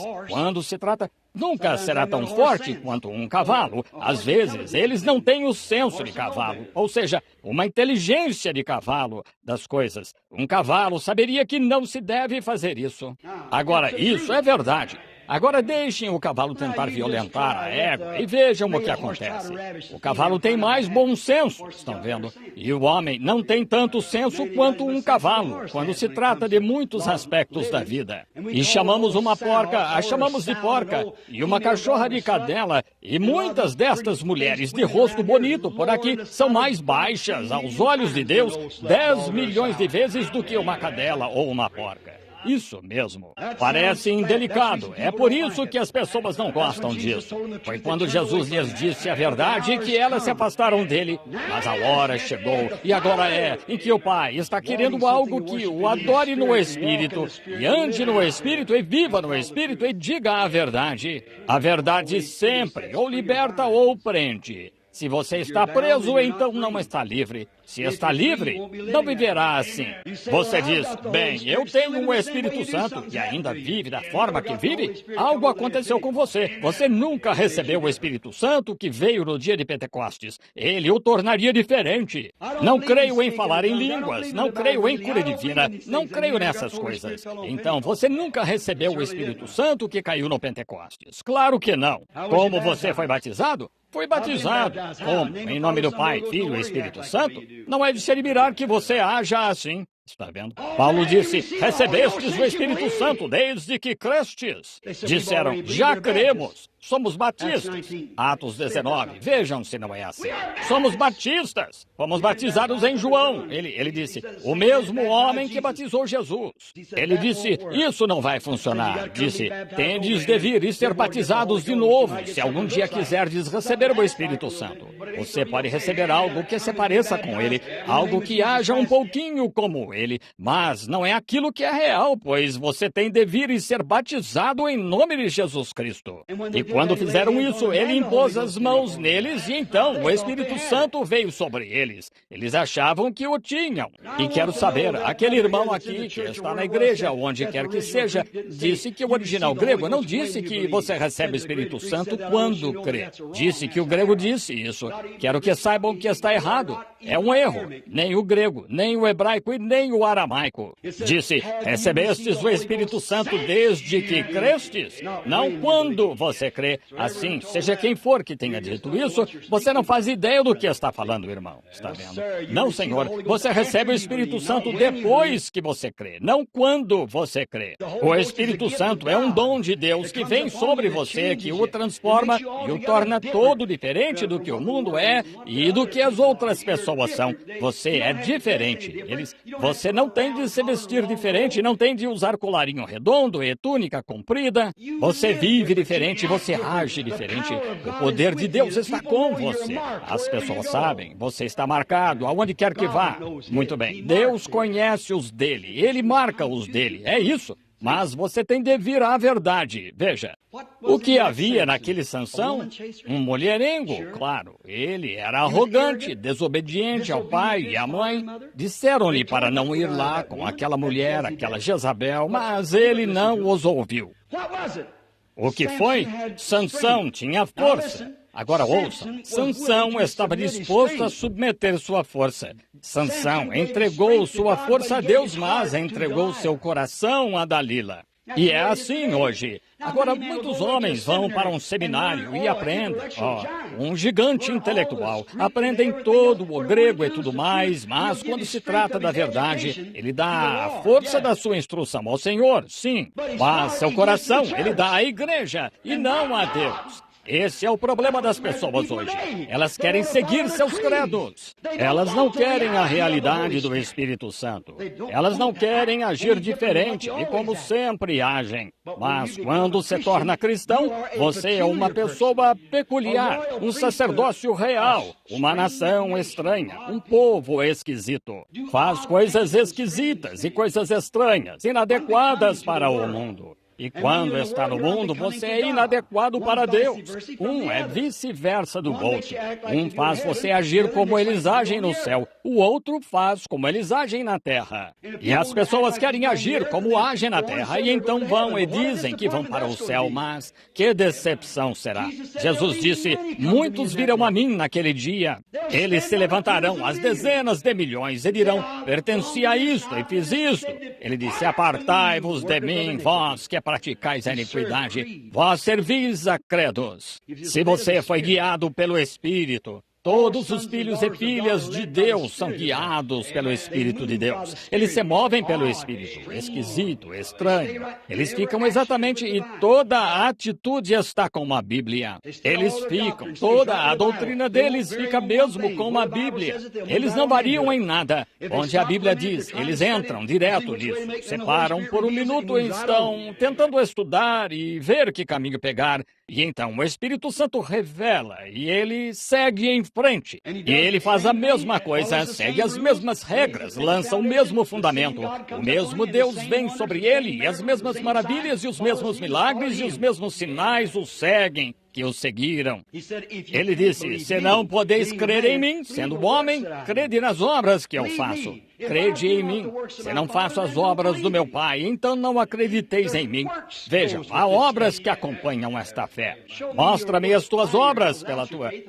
nunca será tão forte quanto um cavalo. Às vezes, eles não têm o senso de cavalo, ou seja, uma inteligência de cavalo das coisas. Um cavalo saberia que não se deve fazer isso. Agora, isso é verdade. Agora deixem o cavalo tentar violentar a égua e vejam o que acontece. O cavalo tem mais bom senso, estão vendo? E o homem não tem tanto senso quanto um cavalo, quando se trata de muitos aspectos da vida. E chamamos uma porca, a chamamos de porca, e uma cachorra de cadela, e muitas destas mulheres de rosto bonito por aqui são mais baixas aos olhos de Deus 10 milhões de vezes do que uma cadela ou uma porca. Isso mesmo. Parece indelicado. É por isso que as pessoas não gostam disso. Foi quando Jesus lhes disse a verdade que elas se afastaram dele. Mas a hora chegou, e agora é, em que o Pai está querendo algo que o adore no Espírito, e ande no Espírito, e viva no Espírito, e diga a verdade. A verdade sempre ou liberta ou prende. Se você está preso, então não está livre. Se está livre, não viverá assim. Você diz, bem, eu tenho um Espírito Santo que ainda vive da forma que vive. Algo aconteceu com você. Você nunca recebeu o Espírito Santo que veio no dia de Pentecostes. Ele o tornaria diferente. Não creio em falar em línguas. Não creio em cura divina. Não creio nessas coisas. Então, você nunca recebeu o Espírito Santo que caiu no Pentecostes. Claro que não. Como você foi batizado? Foi batizado. Como? Em nome do Pai, Filho e Espírito Santo? Não é de se admirar que você haja assim. Está vendo? Paulo disse, recebestes o Espírito Santo desde que crestes. Disseram, já cremos. Somos batistas. Atos 19. Vejam se não é assim. Somos batistas. Fomos batizados em João. Ele disse, o mesmo homem que batizou Jesus. Ele disse, isso não vai funcionar. Disse, tendes de vir e ser batizados de novo, se algum dia quiserdes receber o Espírito Santo. Você pode receber algo que se pareça com ele, algo que haja um pouquinho como ele, mas não é aquilo que é real, pois você tem de vir e ser batizado em nome de Jesus Cristo. E quando fizeram isso, ele impôs as mãos neles e então o Espírito Santo veio sobre eles. Eles achavam que o tinham. E quero saber, aquele irmão aqui que está na igreja, onde quer que seja, disse que o original grego não disse que você recebe o Espírito Santo quando crê. Disse que o grego disse isso. Quero que saibam que está errado. É um erro. Nem o grego, nem o hebraico e nem o aramaico. Disse, recebestes o Espírito Santo desde que crestes? Não quando você crê. Assim, seja quem for que tenha dito isso, você não faz ideia do que está falando, irmão. Está vendo? Não, Senhor. Você recebe o Espírito Santo depois que você crê, não quando você crê. O Espírito Santo é um dom de Deus que vem sobre você, que o transforma e o torna todo diferente do que o mundo é e do que as outras pessoas são. Você é diferente. Você não tem de se vestir diferente, não tem de usar colarinho redondo e túnica comprida. Você vive diferente, você age diferente. O poder de Deus está com você. As pessoas sabem, você está marcado aonde quer que vá. Muito bem, Deus conhece os dele, ele marca os dele, é isso. Mas você tem de vir à verdade. Veja, o que havia naquele Sansão? Um mulherengo, claro. Ele era arrogante, desobediente ao pai e à mãe. Disseram-lhe para não ir lá com aquela mulher, aquela Jezabel, mas ele não os ouviu. O que foi? Sansão tinha força. Agora ouça, Sansão estava disposto a submeter sua força. Sansão entregou sua força a Deus, mas entregou seu coração a Dalila. E é assim hoje. Agora, muitos homens vão para um seminário e aprendem, um gigante intelectual, aprendem todo o grego e tudo mais, mas quando se trata da verdade, ele dá a força da sua instrução ao Senhor, sim, mas seu coração ele dá à igreja e não a Deus. Esse é o problema das pessoas hoje. Elas querem seguir seus credos. Elas não querem a realidade do Espírito Santo. Elas não querem agir diferente e como sempre agem. Mas quando se torna cristão, você é uma pessoa peculiar, um sacerdócio real, uma nação estranha, um povo esquisito. Faz coisas esquisitas e coisas estranhas, inadequadas para o mundo. E quando está no mundo, você é inadequado para Deus. Um é vice-versa do outro. Um faz você agir como eles agem no céu. O outro faz como eles agem na terra. E as pessoas querem agir como agem na terra. E então vão e dizem que vão para o céu. Mas que decepção será. Jesus disse, muitos virão a mim naquele dia. Eles se levantarão, as dezenas de milhões, e dirão, pertenci a isto e fiz isto. Ele disse, apartai-vos de mim, vós que praticais a iniquidade, vós servis a credos. Se você foi guiado pelo Espírito, todos os filhos e filhas de Deus são guiados pelo Espírito de Deus. Eles se movem pelo Espírito. Esquisito, estranho. Eles ficam exatamente, e toda a atitude está com a Bíblia. Eles ficam, toda a doutrina deles fica mesmo com a Bíblia. Eles não variam em nada. Onde a Bíblia diz, eles entram direto nisso. Separam por um minuto e estão tentando estudar e ver que caminho pegar. E então o Espírito Santo revela e ele segue em frente. E ele faz a mesma coisa, segue as mesmas regras, lança o mesmo fundamento. O mesmo Deus vem sobre ele e as mesmas maravilhas e os mesmos milagres e os mesmos sinais o seguem, que o seguiram. Ele disse, se não podeis crer em mim, sendo homem, crede nas obras que eu faço. Crede em mim. Se não faço as obras do meu Pai, então não acrediteis em mim. Vejam, há obras que acompanham esta fé. Mostra-me as tuas obras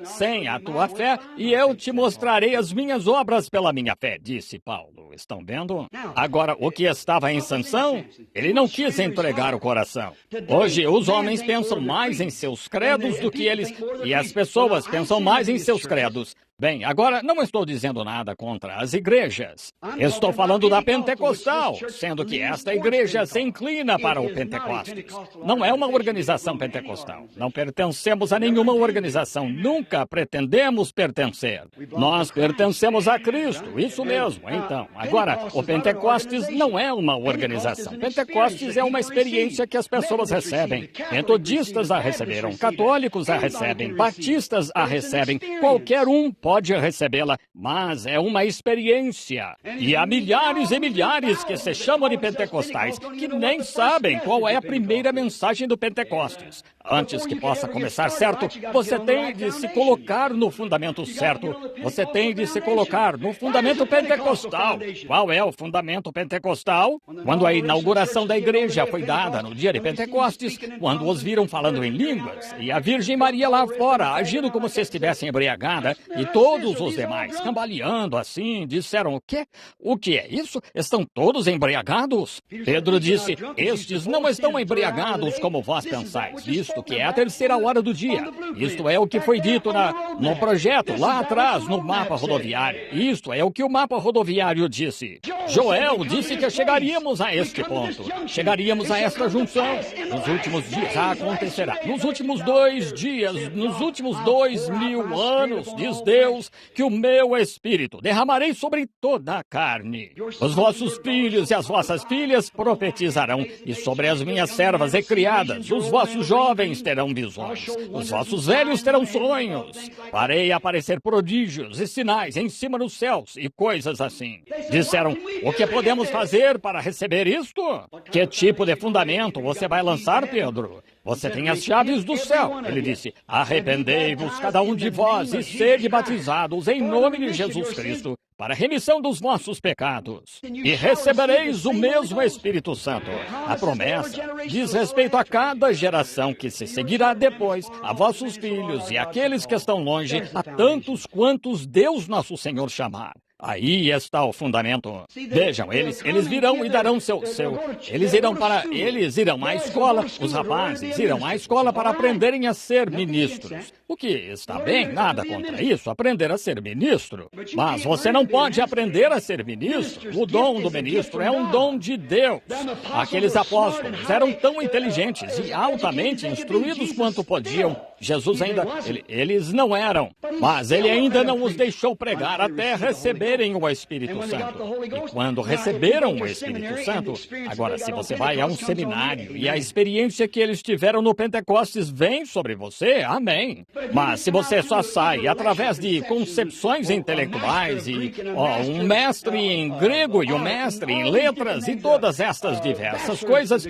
sem a tua fé, e eu te mostrarei as minhas obras pela minha fé, disse Paulo. Estão vendo? Agora, o que estava em Sansão? Ele não quis entregar o coração. Hoje, os homens pensam mais em seus credos do que eles, e as pessoas pensam mais em seus credos. Bem, agora não estou dizendo nada contra as igrejas. Estou falando da pentecostal, sendo que esta igreja se inclina para o Pentecostes. Não é uma organização pentecostal. Não pertencemos a nenhuma organização. Nunca pretendemos pertencer. Nós pertencemos a Cristo, isso mesmo. Então, agora, o Pentecostes não é uma organização. Pentecostes é uma experiência que as pessoas recebem. Metodistas a receberam, católicos a recebem, batistas a recebem, qualquer um pode recebê-la, mas é uma experiência. E há milhares e milhares que se chamam de pentecostais, que nem sabem qual é a primeira mensagem do Pentecostes. Antes que possa começar certo, você tem de se colocar no fundamento certo. Você tem de se colocar no fundamento pentecostal. Qual é o fundamento pentecostal? Quando a inauguração da igreja foi dada no dia de Pentecostes, quando os viram falando em línguas, e a Virgem Maria lá fora, agindo como se estivesse embriagada, e todos os demais, cambaleando assim, disseram, o quê? O que é isso? Estão todos embriagados? Pedro disse, estes não estão embriagados como vós pensais, visto que é a terceira hora do dia. Isto é o que foi dito no projeto, lá atrás, no mapa rodoviário. Isto é o que o mapa rodoviário disse. Joel disse que chegaríamos a este ponto. Chegaríamos a esta junção. Nos últimos dias acontecerá. Nos últimos 2 dias, nos últimos 2000 anos, diz Deus, que o meu Espírito derramarei sobre toda a carne. Os vossos filhos e as vossas filhas profetizarão, e sobre as minhas servas e criadas, os vossos jovens terão visões, os vossos velhos terão sonhos. Farei aparecer prodígios e sinais em cima dos céus e coisas assim. Disseram, o que podemos fazer para receber isto? Que tipo de fundamento você vai lançar, Pedro? Você tem as chaves do céu. Ele disse, arrependei-vos cada um de vós e sede batizados em nome de Jesus Cristo para a remissão dos vossos pecados. E recebereis o mesmo Espírito Santo. A promessa diz respeito a cada geração que se seguirá depois, a vossos filhos e aqueles que estão longe, a tantos quantos Deus nosso Senhor chamar. Aí está o fundamento. Vejam, eles virão e darão eles irão à escola, os rapazes irão à escola para aprenderem a ser ministros. O que está bem, nada contra isso, aprender a ser ministro. Mas você não pode aprender a ser ministro. O dom do ministro é um dom de Deus. Aqueles apóstolos eram tão inteligentes e altamente instruídos quanto podiam. Jesus ainda, eles não eram, mas ele ainda não os deixou pregar até receberem o Espírito Santo. E quando receberam o Espírito Santo, agora se você vai a um seminário e a experiência que eles tiveram no Pentecostes vem sobre você, amém. Mas se você só sai através de concepções intelectuais e um mestre em grego e um mestre em letras e todas estas diversas coisas,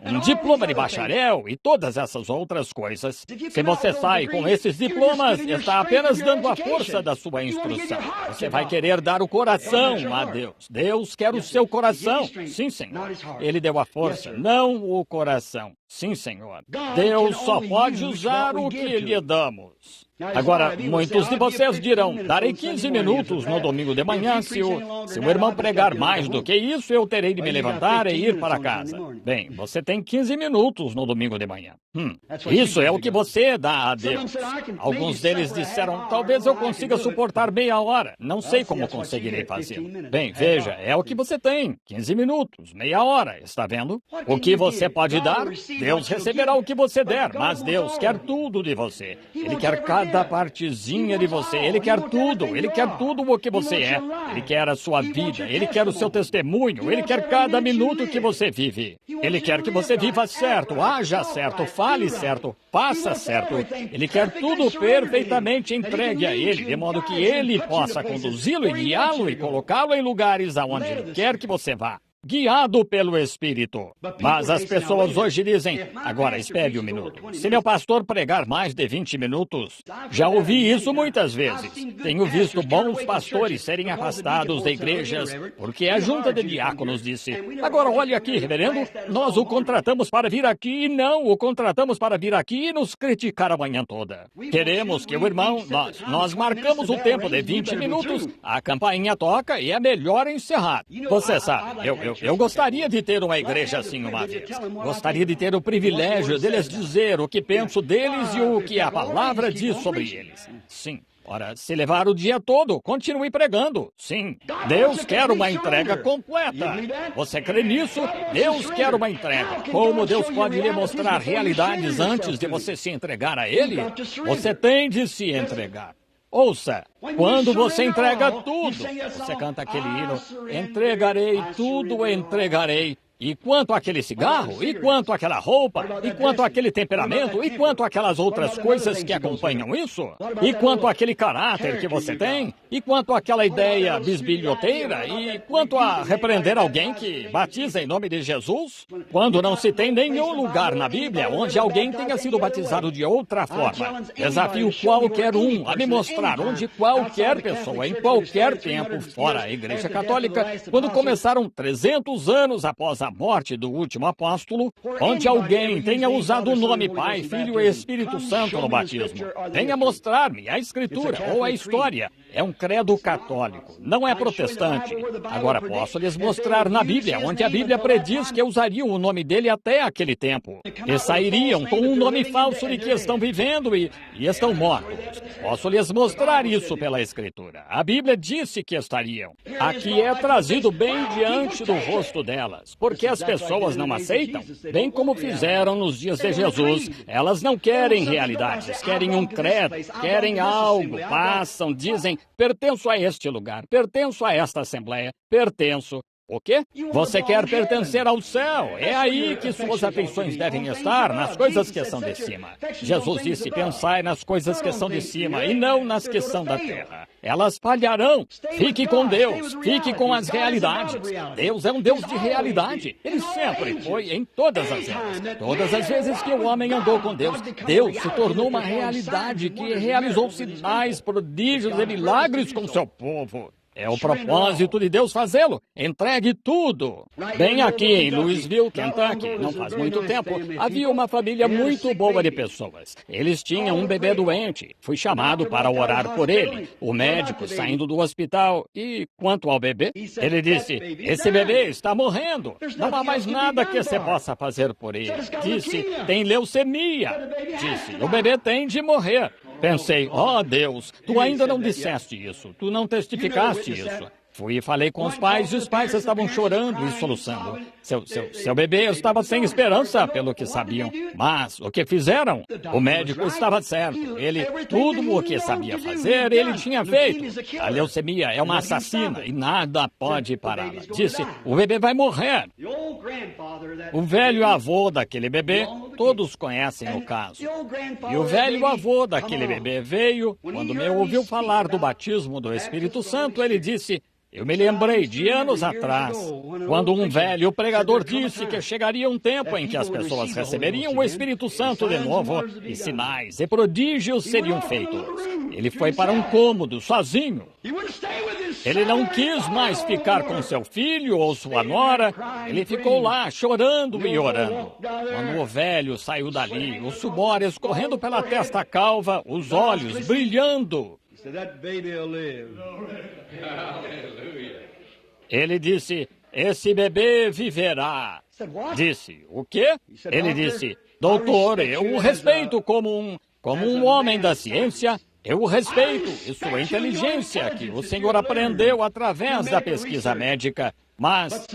um diploma de bacharel e todas essas outras coisas, se você sai com esses diplomas, está apenas dando a força da sua instrução. Você vai querer dar o coração a Deus. Deus quer o seu coração. Sim, Senhor. Ele deu a força, não o coração. Sim, Senhor. Deus só pode usar o que lhe damos. Agora, muitos de vocês dirão, darei 15 minutos no domingo de manhã, se o irmão pregar mais do que isso, eu terei de me levantar e ir para casa. Bem, você tem 15 minutos no domingo de manhã. Isso é o que você dá a Deus. Alguns deles disseram, talvez eu consiga suportar meia hora. Não sei como conseguirei fazê-lo. Bem, veja, é o que você tem. 15 minutos, meia hora, está vendo? O que você pode dar, Deus receberá o que você der, mas Deus quer tudo de você. Ele quer cada partezinha de você. Ele quer tudo. Ele quer tudo o que você é. Ele quer a sua vida. Ele quer o seu testemunho. Ele quer cada minuto que você vive. Ele quer que você viva certo, haja certo, fale certo, faça certo. Ele quer tudo perfeitamente entregue a Ele, de modo que Ele possa conduzi-lo e guiá-lo e colocá-lo em lugares aonde Ele quer que você vá. Guiado pelo Espírito. Mas as pessoas hoje dizem, agora espere um minuto, se meu pastor pregar mais de 20 minutos, já ouvi isso muitas vezes. Tenho visto bons pastores serem afastados de igrejas, porque a junta de diáconos disse, agora olhe aqui, reverendo, nós o contratamos para vir aqui e não o contratamos para vir aqui e nos criticar a manhã toda. Queremos que o irmão, nós marcamos o tempo de 20 minutos, a campainha toca e é melhor encerrar. Você sabe, eu gostaria de ter uma igreja assim uma vez. Gostaria de ter o privilégio deles dizer o que penso deles e o que a palavra diz sobre eles. Sim. Ora, se levar o dia todo, continue pregando. Sim. Deus quer uma entrega completa. Você crê nisso? Deus quer uma entrega. Como Deus pode lhe mostrar realidades antes de você se entregar a Ele? Você tem de se entregar. Ouça, quando você entrega tudo, você canta aquele hino, entregarei, tudo entregarei. E quanto àquele cigarro, e quanto àquela roupa, e quanto àquele temperamento, e quanto àquelas outras coisas que acompanham isso, e quanto àquele caráter que você tem, e quanto àquela ideia bisbilhoteira, e quanto a repreender alguém que batiza em nome de Jesus, quando não se tem nenhum lugar na Bíblia onde alguém tenha sido batizado de outra forma. Desafio qualquer um a me mostrar onde qualquer pessoa, em qualquer tempo, fora a Igreja Católica, quando começaram 300 anos após a morte do último apóstolo, onde alguém tenha usado o nome Pai, Filho e Espírito Santo no batismo. Venha mostrar-me a Escritura ou a história. É um credo católico, não é protestante. Agora posso lhes mostrar na Bíblia, onde a Bíblia prediz que usariam o nome dele até aquele tempo. E sairiam com um nome falso de que estão vivendo e estão mortos. Posso lhes mostrar isso pela Escritura. A Bíblia disse que estariam. Aqui é trazido bem diante do rosto delas, porque as pessoas não aceitam, bem como fizeram nos dias de Jesus. Elas não querem realidades, querem um credo, querem algo, passam, dizem, pertenço a este lugar, pertenço a esta assembleia, pertenço. O quê? Você quer pertencer ao céu. É aí que suas atenções devem estar, nas coisas que são de cima. Jesus disse, pensai nas coisas que são de cima e não nas que são da terra. Elas falharão. Fique com Deus. Fique com as realidades. Deus é um Deus de realidade. Ele sempre foi em todas as épocas. Todas as vezes que o homem andou com Deus, Deus se tornou uma realidade que realizou sinais, prodígios e milagres com seu povo. É o propósito de Deus fazê-lo. Entregue tudo. Bem aqui em Louisville, Kentucky, não faz muito tempo, havia uma família muito boa de pessoas. Eles tinham um bebê doente. Fui chamado para orar por ele. O médico saindo do hospital. E quanto ao bebê? Ele disse, esse bebê está morrendo. Não há mais nada que você possa fazer por ele. Disse, tem leucemia. Disse, o bebê tem de morrer. Pensei, ó Deus, tu ainda não disseste isso, tu não testificaste isso. Fui e falei com os pais e os pais estavam chorando e soluçando. Seu bebê estava sem esperança, pelo que sabiam. Mas o que fizeram? O médico estava certo. Ele, tudo o que sabia fazer, ele tinha feito. A leucemia é uma assassina e nada pode pará-la. Disse, o bebê vai morrer. O velho avô daquele bebê Todos conhecem o caso. E o velho avô daquele bebê veio, quando me ouviu falar do batismo do Espírito Santo, ele disse: eu me lembrei de anos atrás, quando um velho pregador disse que chegaria um tempo em que as pessoas receberiam o Espírito Santo de novo e sinais e prodígios seriam feitos. Ele foi para um cômodo, sozinho. Ele não quis mais ficar com seu filho ou sua nora. Ele ficou lá, chorando e orando. Quando o velho saiu dali, o suor escorrendo pela testa calva, os olhos brilhando, ele disse: esse bebê viverá. Disse: o quê? Ele disse: doutor, eu o respeito como um homem da ciência. Eu o respeito e sua inteligência, que o senhor aprendeu através da pesquisa médica. Mas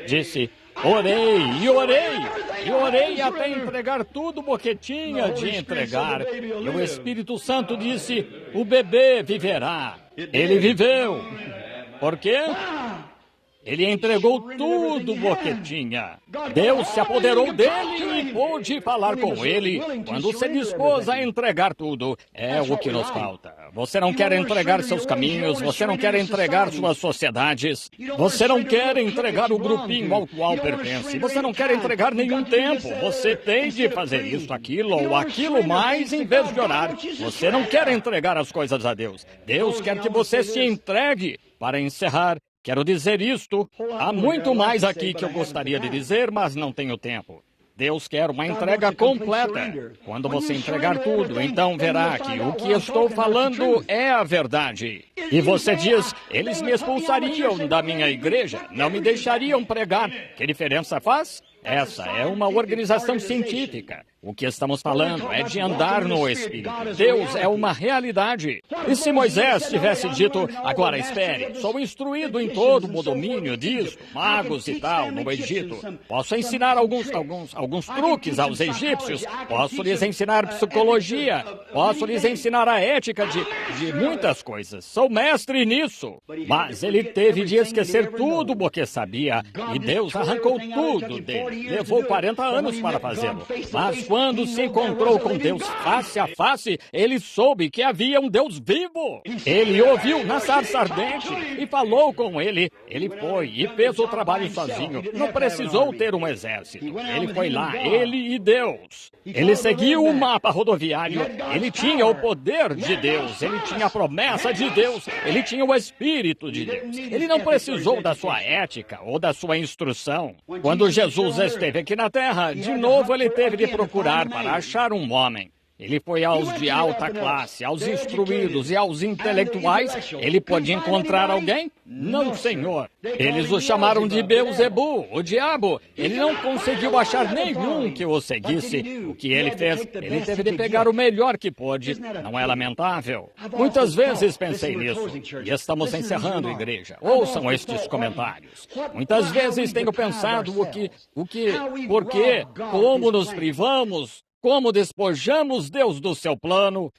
disse: orei e orei e orei até entregar tudo o que tinha de entregar. E o Espírito Santo disse: o bebê viverá. Ele viveu. Por quê? Ele entregou tudo o que tinha. Deus se apoderou dele e pôde falar com ele quando se dispôs a entregar tudo. É o que nos falta. Você não quer entregar seus caminhos, você não quer entregar suas sociedades, você não quer entregar o grupinho ao qual pertence, você não quer entregar nenhum tempo. Você tem de fazer isso, aquilo ou aquilo mais em vez de orar. Você não quer entregar as coisas a Deus. Deus quer que você se entregue. Para encerrar, quero dizer isto. Há muito mais aqui que eu gostaria de dizer, mas não tenho tempo. Deus quer uma entrega completa. Quando você entregar tudo, então verá que o que estou falando é a verdade. E você diz: eles me expulsariam da minha igreja, não me deixariam pregar. Que diferença faz? Essa é uma organização científica. O que estamos falando é de andar no Espírito. Deus é uma realidade. E se Moisés tivesse dito: agora espere, sou instruído em todo o domínio disso, magos e tal, no Egito. Posso ensinar alguns truques aos egípcios. Posso lhes ensinar psicologia. Posso lhes ensinar a ética de muitas coisas. Sou mestre nisso. Mas ele teve de esquecer tudo o que sabia. E Deus arrancou tudo dele. Levou 40 anos para fazê-lo. Mas quando se encontrou com Deus face a face, ele soube que havia um Deus vivo. Ele ouviu na sarça ardente e falou com ele. Ele foi e fez o trabalho sozinho. Não precisou ter um exército. Ele foi lá, ele e Deus. Ele seguiu o mapa rodoviário. Ele tinha o poder de Deus. Ele tinha a promessa de Deus. Ele tinha o Espírito de Deus. Ele não precisou da sua ética ou da sua instrução. Quando Jesus esteve aqui na terra, de novo ele teve de procurar para achar um homem. Ele foi aos de alta classe, aos instruídos e aos intelectuais. Ele pôde encontrar alguém? Não, Senhor. Eles o chamaram de Beelzebu, o diabo. Ele não conseguiu achar nenhum que o seguisse. O que ele fez? Ele teve de pegar o melhor que pôde. Não é lamentável? Muitas vezes pensei nisso. E estamos encerrando, igreja. Ouçam estes comentários. Muitas vezes tenho pensado por quê, como nos privamos, como despojamos Deus do seu plano,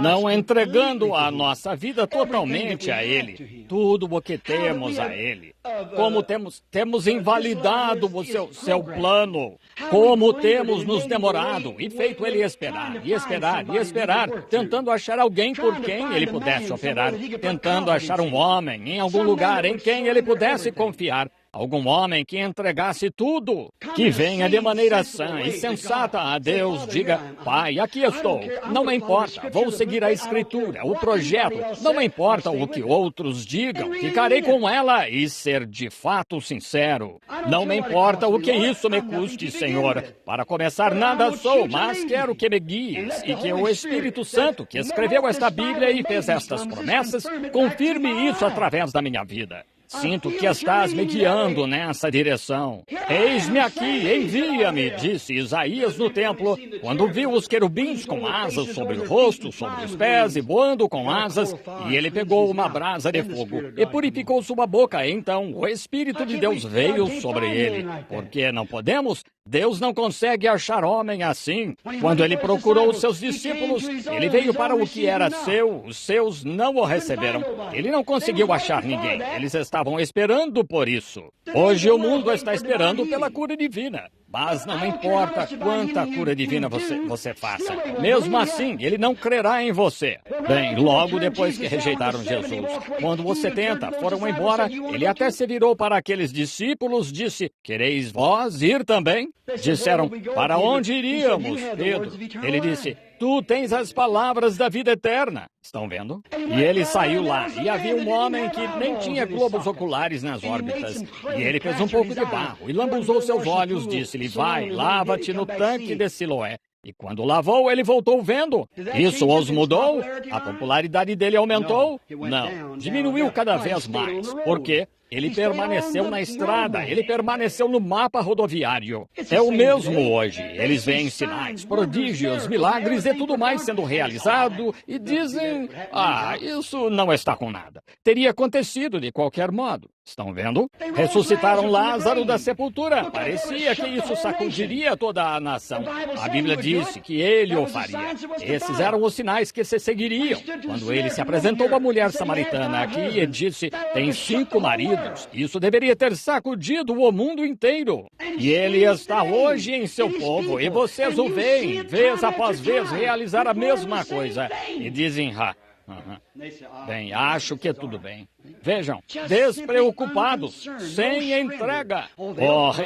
não entregando a nossa vida totalmente a Ele, tudo o que temos a Ele. Como temos invalidado o seu plano, como temos nos demorado e feito Ele esperar, e esperar, e esperar, tentando achar alguém por quem Ele pudesse operar, tentando achar um homem em algum lugar em quem Ele pudesse confiar. Algum homem que entregasse tudo, que venha de maneira sã e sensata a Deus, diga: Pai, aqui estou, não me importa, vou seguir a Escritura, o projeto, não me importa o que outros digam, ficarei com ela e ser de fato sincero. Não me importa o que isso me custe, Senhor. Para começar, nada sou, mas quero que me guies e que o Espírito Santo, que escreveu esta Bíblia e fez estas promessas, confirme isso através da minha vida. Sinto que estás me guiando nessa direção. Eis-me aqui, envia-me, disse Isaías no templo, quando viu os querubins com asas sobre o rosto, sobre os pés e voando com asas, e ele pegou uma brasa de fogo e purificou sua boca. Então o Espírito de Deus veio sobre ele. Porque não podemos? Deus não consegue achar homem assim. Quando ele procurou os seus discípulos, ele veio para o que era seu, os seus não o receberam. Ele não conseguiu achar ninguém. Eles estavam esperando por isso. Hoje o mundo está esperando pela cura divina. Mas não importa quanta cura divina você faça. Mesmo assim, ele não crerá em você. Bem, logo depois que rejeitaram Jesus, quando os 70 foram embora, ele até se virou para aqueles discípulos, disse, quereis vós ir também? Disseram, para onde iríamos, Pedro? Ele disse, tu tens as palavras da vida eterna. Estão vendo? E ele saiu lá, e havia um homem que nem tinha globos oculares nas órbitas. E ele fez um pouco de barro, e lambuzou seus olhos, disse-lhe, vai, lava-te no tanque de Siloé. E quando lavou, ele voltou vendo. Isso os mudou? A popularidade dele aumentou? Não, diminuiu cada vez mais. Por quê? Ele permaneceu na estrada, ele permaneceu no mapa rodoviário. É o mesmo hoje. Eles veem sinais, prodígios, milagres e tudo mais sendo realizado e dizem, isso não está com nada. Teria acontecido de qualquer modo. Estão vendo? Ressuscitaram Lázaro da sepultura. Parecia que isso sacudiria toda a nação. A Bíblia disse que ele o faria. Esses eram os sinais que se seguiriam. Quando ele se apresentou à mulher samaritana aqui e disse, tem 5 maridos. Isso deveria ter sacudido o mundo inteiro. E ele está hoje em seu povo, e vocês o veem, vez após vez, realizar a mesma coisa. E dizem, bem, acho que tudo bem. Vejam, despreocupados, sem entrega.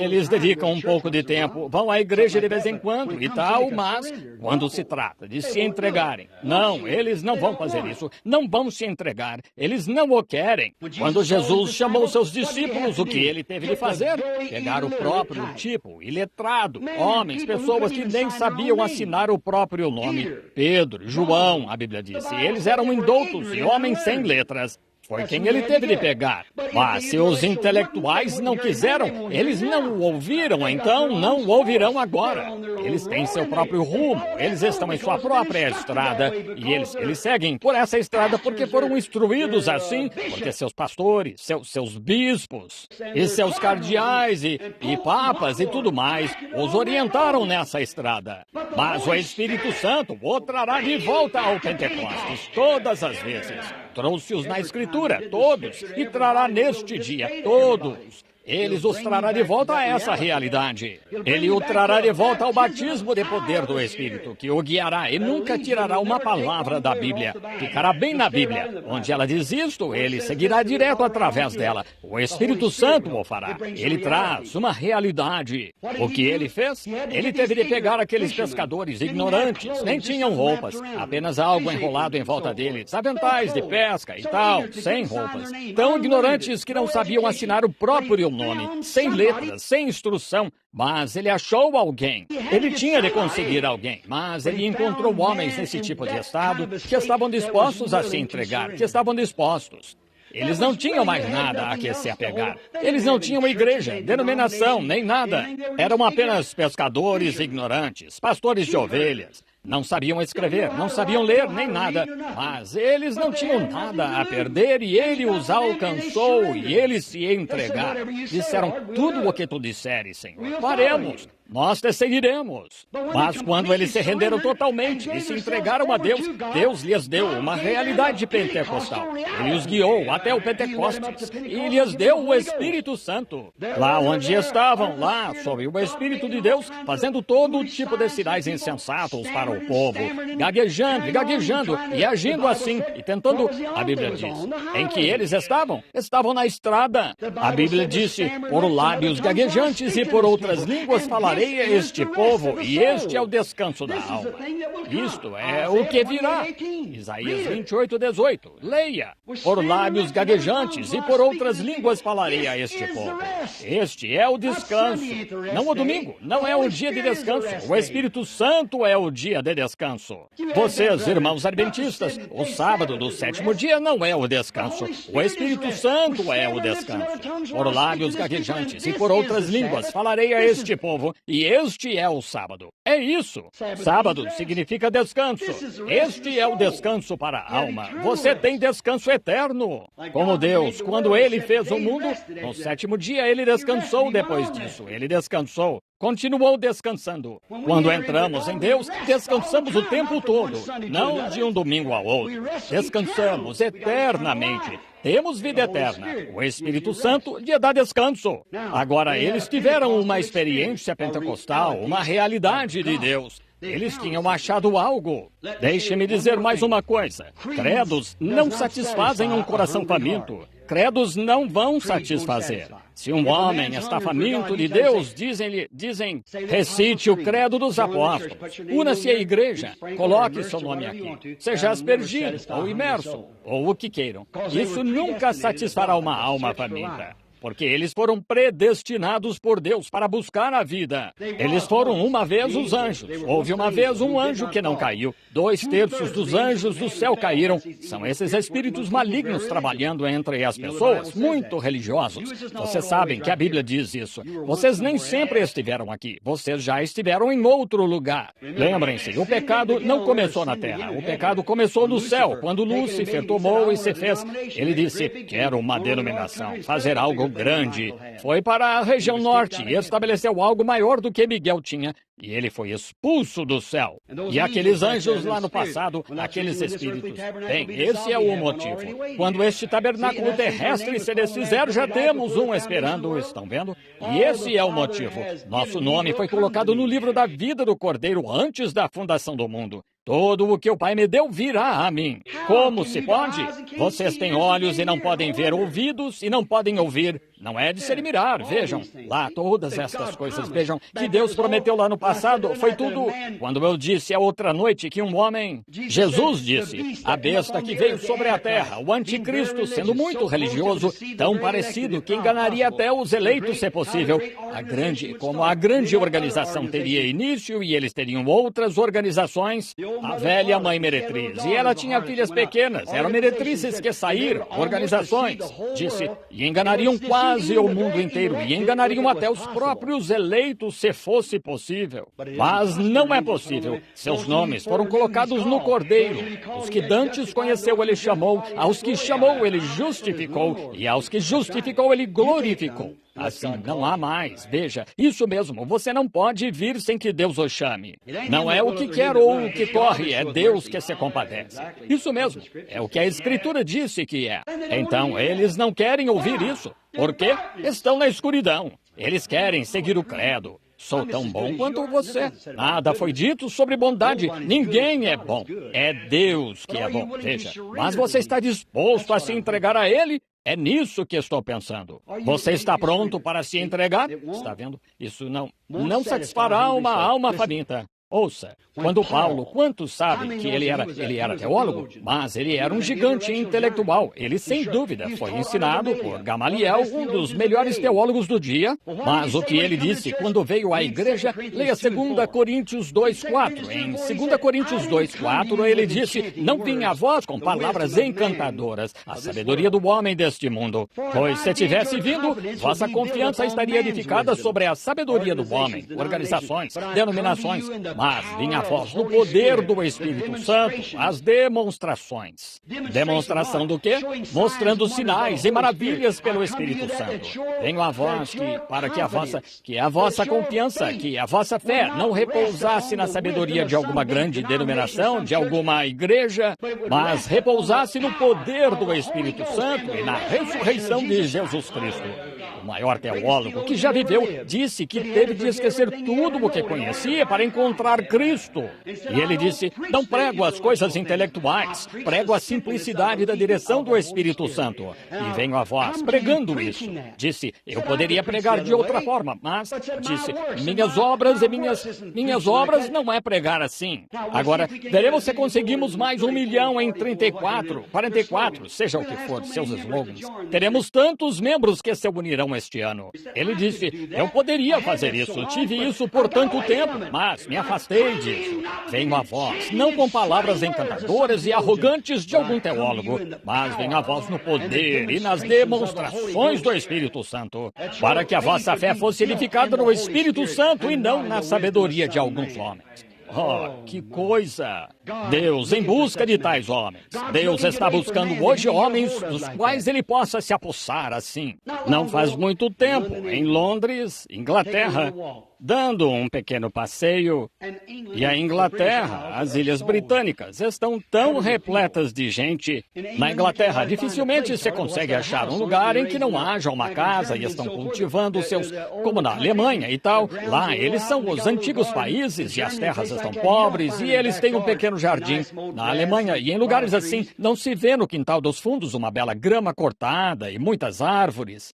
Eles dedicam um pouco de tempo, vão à igreja de vez em quando e tal, mas quando se trata de se entregarem, não, eles não vão fazer isso, não vão se entregar, eles não o querem. Quando Jesus chamou seus discípulos, o que ele teve de fazer? Pegar o próprio tipo, iletrado, homens, pessoas que nem sabiam assinar o próprio nome. Pedro, João, a Bíblia disse, eles eram indoutos e homens sem letras. Foi quem ele teve de pegar. Mas se os intelectuais não quiseram, eles não o ouviram, então não o ouvirão agora. Eles têm seu próprio rumo, eles estão em sua própria estrada, e eles seguem por essa estrada porque foram instruídos assim, porque seus pastores, seus bispos, e seus cardeais e papas e tudo mais, os orientaram nessa estrada. Mas o Espírito Santo o trará de volta ao Pentecostes, todas as vezes. Trouxe-os na Escritura, todos, e trará neste dia, todos. Eles os trará de volta a essa realidade. Ele o trará de volta ao batismo de poder do Espírito, que o guiará e nunca tirará uma palavra da Bíblia. Ficará bem na Bíblia. Onde ela diz isto, ele seguirá direto através dela. O Espírito Santo o fará. Ele traz uma realidade. O que ele fez? Ele teve de pegar aqueles pescadores ignorantes, nem tinham roupas, apenas algo enrolado em volta deles, aventais de pesca e tal, sem roupas. Tão ignorantes que não sabiam assinar o próprio nome, sem letras, sem instrução, mas ele achou alguém. Ele tinha de conseguir alguém, mas ele encontrou homens nesse tipo de estado que estavam dispostos a se entregar, que estavam dispostos. Eles não tinham mais nada a que se apegar. Eles não tinham igreja, denominação, nem nada. Eram apenas pescadores ignorantes, pastores de ovelhas. Não sabiam escrever, não sabiam ler, nem nada. Mas eles não tinham nada a perder e ele os alcançou e eles se entregaram. Disseram, tudo o que tu disseres, Senhor, faremos. Nós te seguiremos. Mas quando eles se renderam totalmente e se entregaram a Deus, Deus lhes deu uma realidade pentecostal. Ele os guiou até o Pentecostes e lhes deu o Espírito Santo. Lá onde estavam, lá, sob o Espírito de Deus, fazendo todo tipo de sinais insensatos para o povo, gaguejando e gaguejando e agindo assim e tentando, a Bíblia diz, em que eles estavam? Estavam na estrada. A Bíblia disse, por lábios gaguejantes e por outras línguas falarei a este povo, e este é o descanso da alma. Isto é o que virá. Isaías 28:18. Leia. Por lábios gaguejantes e por outras línguas falarei a este povo. Este é o descanso. Não o domingo, não é o dia de descanso. O Espírito Santo é o dia de descanso. Vocês, irmãos adventistas, o sábado do 7º dia não é o descanso. O Espírito Santo é o descanso. Por lábios gaguejantes e por outras línguas falarei a este povo, e este é o sábado. É isso. Sábado significa descanso. Este é o descanso para a alma. Você tem descanso eterno. Como Deus, quando Ele fez o mundo, no sétimo dia Ele descansou depois disso. Ele descansou. Continuou descansando. Quando entramos em Deus, descansamos o tempo todo, não de um domingo ao outro. Descansamos eternamente. Temos vida eterna. O Espírito Santo lhe dá descanso. Agora, eles tiveram uma experiência pentecostal, uma realidade de Deus. Eles tinham achado algo. Deixe-me dizer mais uma coisa. Credos não satisfazem um coração faminto. Credos não vão satisfazer. Se um homem está faminto de Deus, dizem, recite o credo dos apóstolos, una-se à igreja, coloque seu nome aqui, seja aspergido ou imerso, ou o que queiram. Isso nunca satisfará uma alma faminta. Porque eles foram predestinados por Deus para buscar a vida. Eles foram uma vez os anjos. Houve uma vez um anjo que não caiu. 2/3 dos anjos do céu caíram. São esses espíritos malignos trabalhando entre as pessoas, muito religiosos. Vocês sabem que a Bíblia diz isso. Vocês nem sempre estiveram aqui. Vocês já estiveram em outro lugar. Lembrem-se, o pecado não começou na terra. O pecado começou no céu, quando Lúcifer tomou e se fez. Ele disse, quero uma denominação, fazer algo grande. Foi para a região norte e estabeleceu algo maior do que Miguel tinha. E ele foi expulso do céu. E aqueles anjos lá no passado, aqueles espíritos. Bem, esse é o motivo. Quando este tabernáculo terrestre se desfizer, já temos um esperando, estão vendo? E esse é o motivo. Nosso nome foi colocado no livro da vida do Cordeiro antes da fundação do mundo. Todo o que o Pai me deu virá a mim. Como se pode? Vocês têm olhos e não podem ver, ouvidos e não podem ouvir. Não é de se admirar, vejam. Lá, todas estas coisas, vejam, que Deus prometeu lá no passado, foi tudo. Quando eu disse a outra noite que um homem, Jesus disse, a besta que veio sobre a terra, o anticristo, sendo muito religioso, tão parecido que enganaria até os eleitos, se possível. Como a grande organização teria início e eles teriam outras organizações, a velha mãe meretriz, e ela tinha filhas pequenas, eram meretrizes que saíram, organizações, disse, e enganariam quase o mundo inteiro, e enganariam até os próprios eleitos, se fosse possível. Mas não é possível. Seus nomes foram colocados no Cordeiro. Os que dantes conheceu, ele chamou, aos que chamou, ele justificou, e aos que justificou, ele glorificou. Assim, não há mais. Veja, isso mesmo, você não pode vir sem que Deus o chame. Não é o que quer ou o que corre, é Deus que se compadece. Isso mesmo, é o que a Escritura disse que é. Então, eles não querem ouvir isso. Por quê? Estão na escuridão. Eles querem seguir o credo. Sou tão bom quanto você. Nada foi dito sobre bondade. Ninguém é bom. É Deus que é bom. Veja, mas você está disposto a se entregar a Ele? É nisso que estou pensando. Você está pronto para se entregar? Está vendo? Isso não satisfará uma alma faminta. Ouça, quando Paulo, quantos sabem que ele era teólogo, mas ele era um gigante intelectual. Ele, sem dúvida, foi ensinado por Gamaliel, um dos melhores teólogos do dia. Mas o que ele disse quando veio à igreja, leia 2 Coríntios 2:4. Em 2 Coríntios 2:4, ele disse, não vim a vós com palavras encantadoras, a sabedoria do homem deste mundo. Pois se tivesse vindo, vossa confiança estaria edificada sobre a sabedoria do homem, organizações, denominações, mas vinha a voz no poder do Espírito Santo, as demonstrações. Demonstração do quê? Mostrando sinais e maravilhas pelo Espírito Santo. Venho a vós para que a vossa confiança, que a vossa fé não repousasse na sabedoria de alguma grande denominação, de alguma igreja, mas repousasse no poder do Espírito Santo e na ressurreição de Jesus Cristo. O maior teólogo que já viveu disse que teve de esquecer tudo o que conhecia para encontrar Cristo. E ele disse, não prego as coisas intelectuais, prego a simplicidade da direção do Espírito Santo. E venho a vós pregando isso. Disse, eu poderia pregar de outra forma, mas disse, minhas obras não é pregar assim. Agora, veremos se conseguimos mais 1 milhão em 34, 44, seja o que for, seus slogans. Teremos tantos membros que se unirão fizeram este ano. Ele disse, eu poderia fazer isso, tive isso por tanto tempo, mas me afastei disso. Venho a vós, não com palavras encantadoras e arrogantes de algum teólogo, mas venho a vós no poder e nas demonstrações do Espírito Santo, para que a vossa fé fosse edificada no Espírito Santo e não na sabedoria de alguns homens. Oh, que coisa! Deus em busca de tais homens. Deus está buscando hoje homens dos quais ele possa se apossar assim. Não faz muito tempo, em Londres, Inglaterra, dando um pequeno passeio, e a Inglaterra, as Ilhas Britânicas, estão tão repletas de gente. Na Inglaterra, dificilmente você consegue achar um lugar em que não haja uma casa e estão cultivando seus... como na Alemanha e tal. Lá, eles são os antigos países e as terras estão pobres e eles têm um pequeno jardim. Na Alemanha e em lugares assim, não se vê no quintal dos fundos uma bela grama cortada e muitas árvores.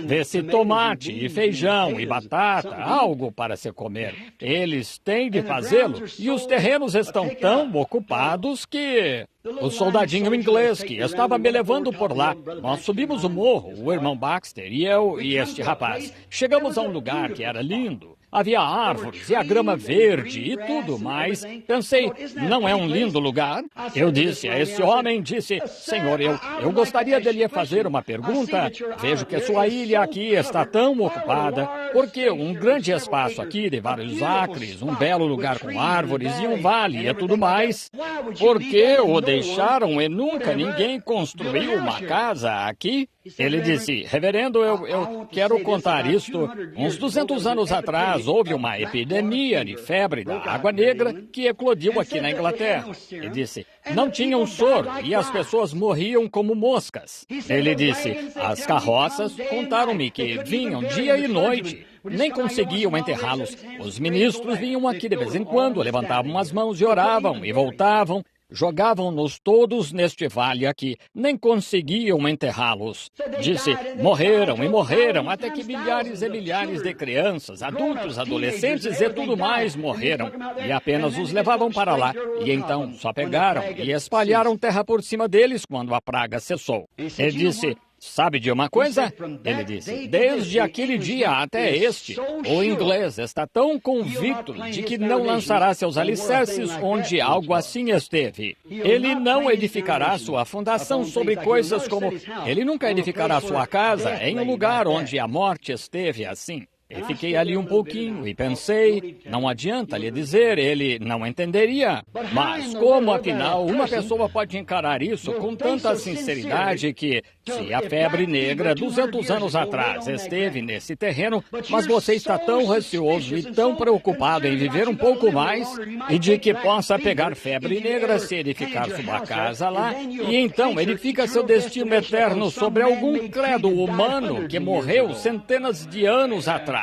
Vê-se tomate e feijão e batata, algo para se comer. Eles têm de fazê-lo e os terrenos estão tão ocupados que... O soldadinho inglês que estava me levando por lá, nós subimos o morro, o irmão Baxter e eu e este rapaz. Chegamos a um lugar que era lindo. Havia árvores e a grama verde e tudo mais. Pensei, não é um lindo lugar? Eu disse a esse homem, Senhor, eu gostaria de lhe fazer uma pergunta. Vejo que a sua ilha aqui está tão ocupada. Porque um grande espaço aqui de vários acres, um belo lugar com árvores e um vale e tudo mais. Por que o deixaram e nunca ninguém construiu uma casa aqui? Ele disse, reverendo, eu quero contar isto. Uns 200 anos atrás, houve uma epidemia de febre da água negra que eclodiu aqui na Inglaterra. Ele disse, não tinham soro e as pessoas morriam como moscas. Ele disse, as carroças contaram-me que vinham dia e noite. Nem conseguiam enterrá-los. Os ministros vinham aqui de vez em quando, levantavam as mãos e oravam e voltavam. Jogavam-nos todos neste vale aqui. Nem conseguiam enterrá-los. Disse, morreram e morreram, até que milhares e milhares de crianças, adultos, adolescentes e tudo mais morreram. E apenas os levavam para lá. E então só pegaram e espalharam terra por cima deles quando a praga cessou. Ele disse... Sabe de uma coisa? Ele disse, desde aquele dia até este, o inglês está tão convicto de que não lançará seus alicerces onde algo assim esteve. Ele não edificará sua fundação sobre coisas como... Ele nunca edificará sua casa em um lugar onde a morte esteve assim. E fiquei ali um pouquinho e pensei, não adianta lhe dizer, ele não entenderia. Mas como, afinal, uma pessoa pode encarar isso com tanta sinceridade que, se a febre negra 200 anos atrás esteve nesse terreno, mas você está tão receoso e tão preocupado em viver um pouco mais e de que possa pegar febre negra se edificar sua casa lá, e então edifica seu destino eterno sobre algum credo humano que morreu centenas de anos atrás.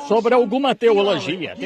Sobre alguma teologia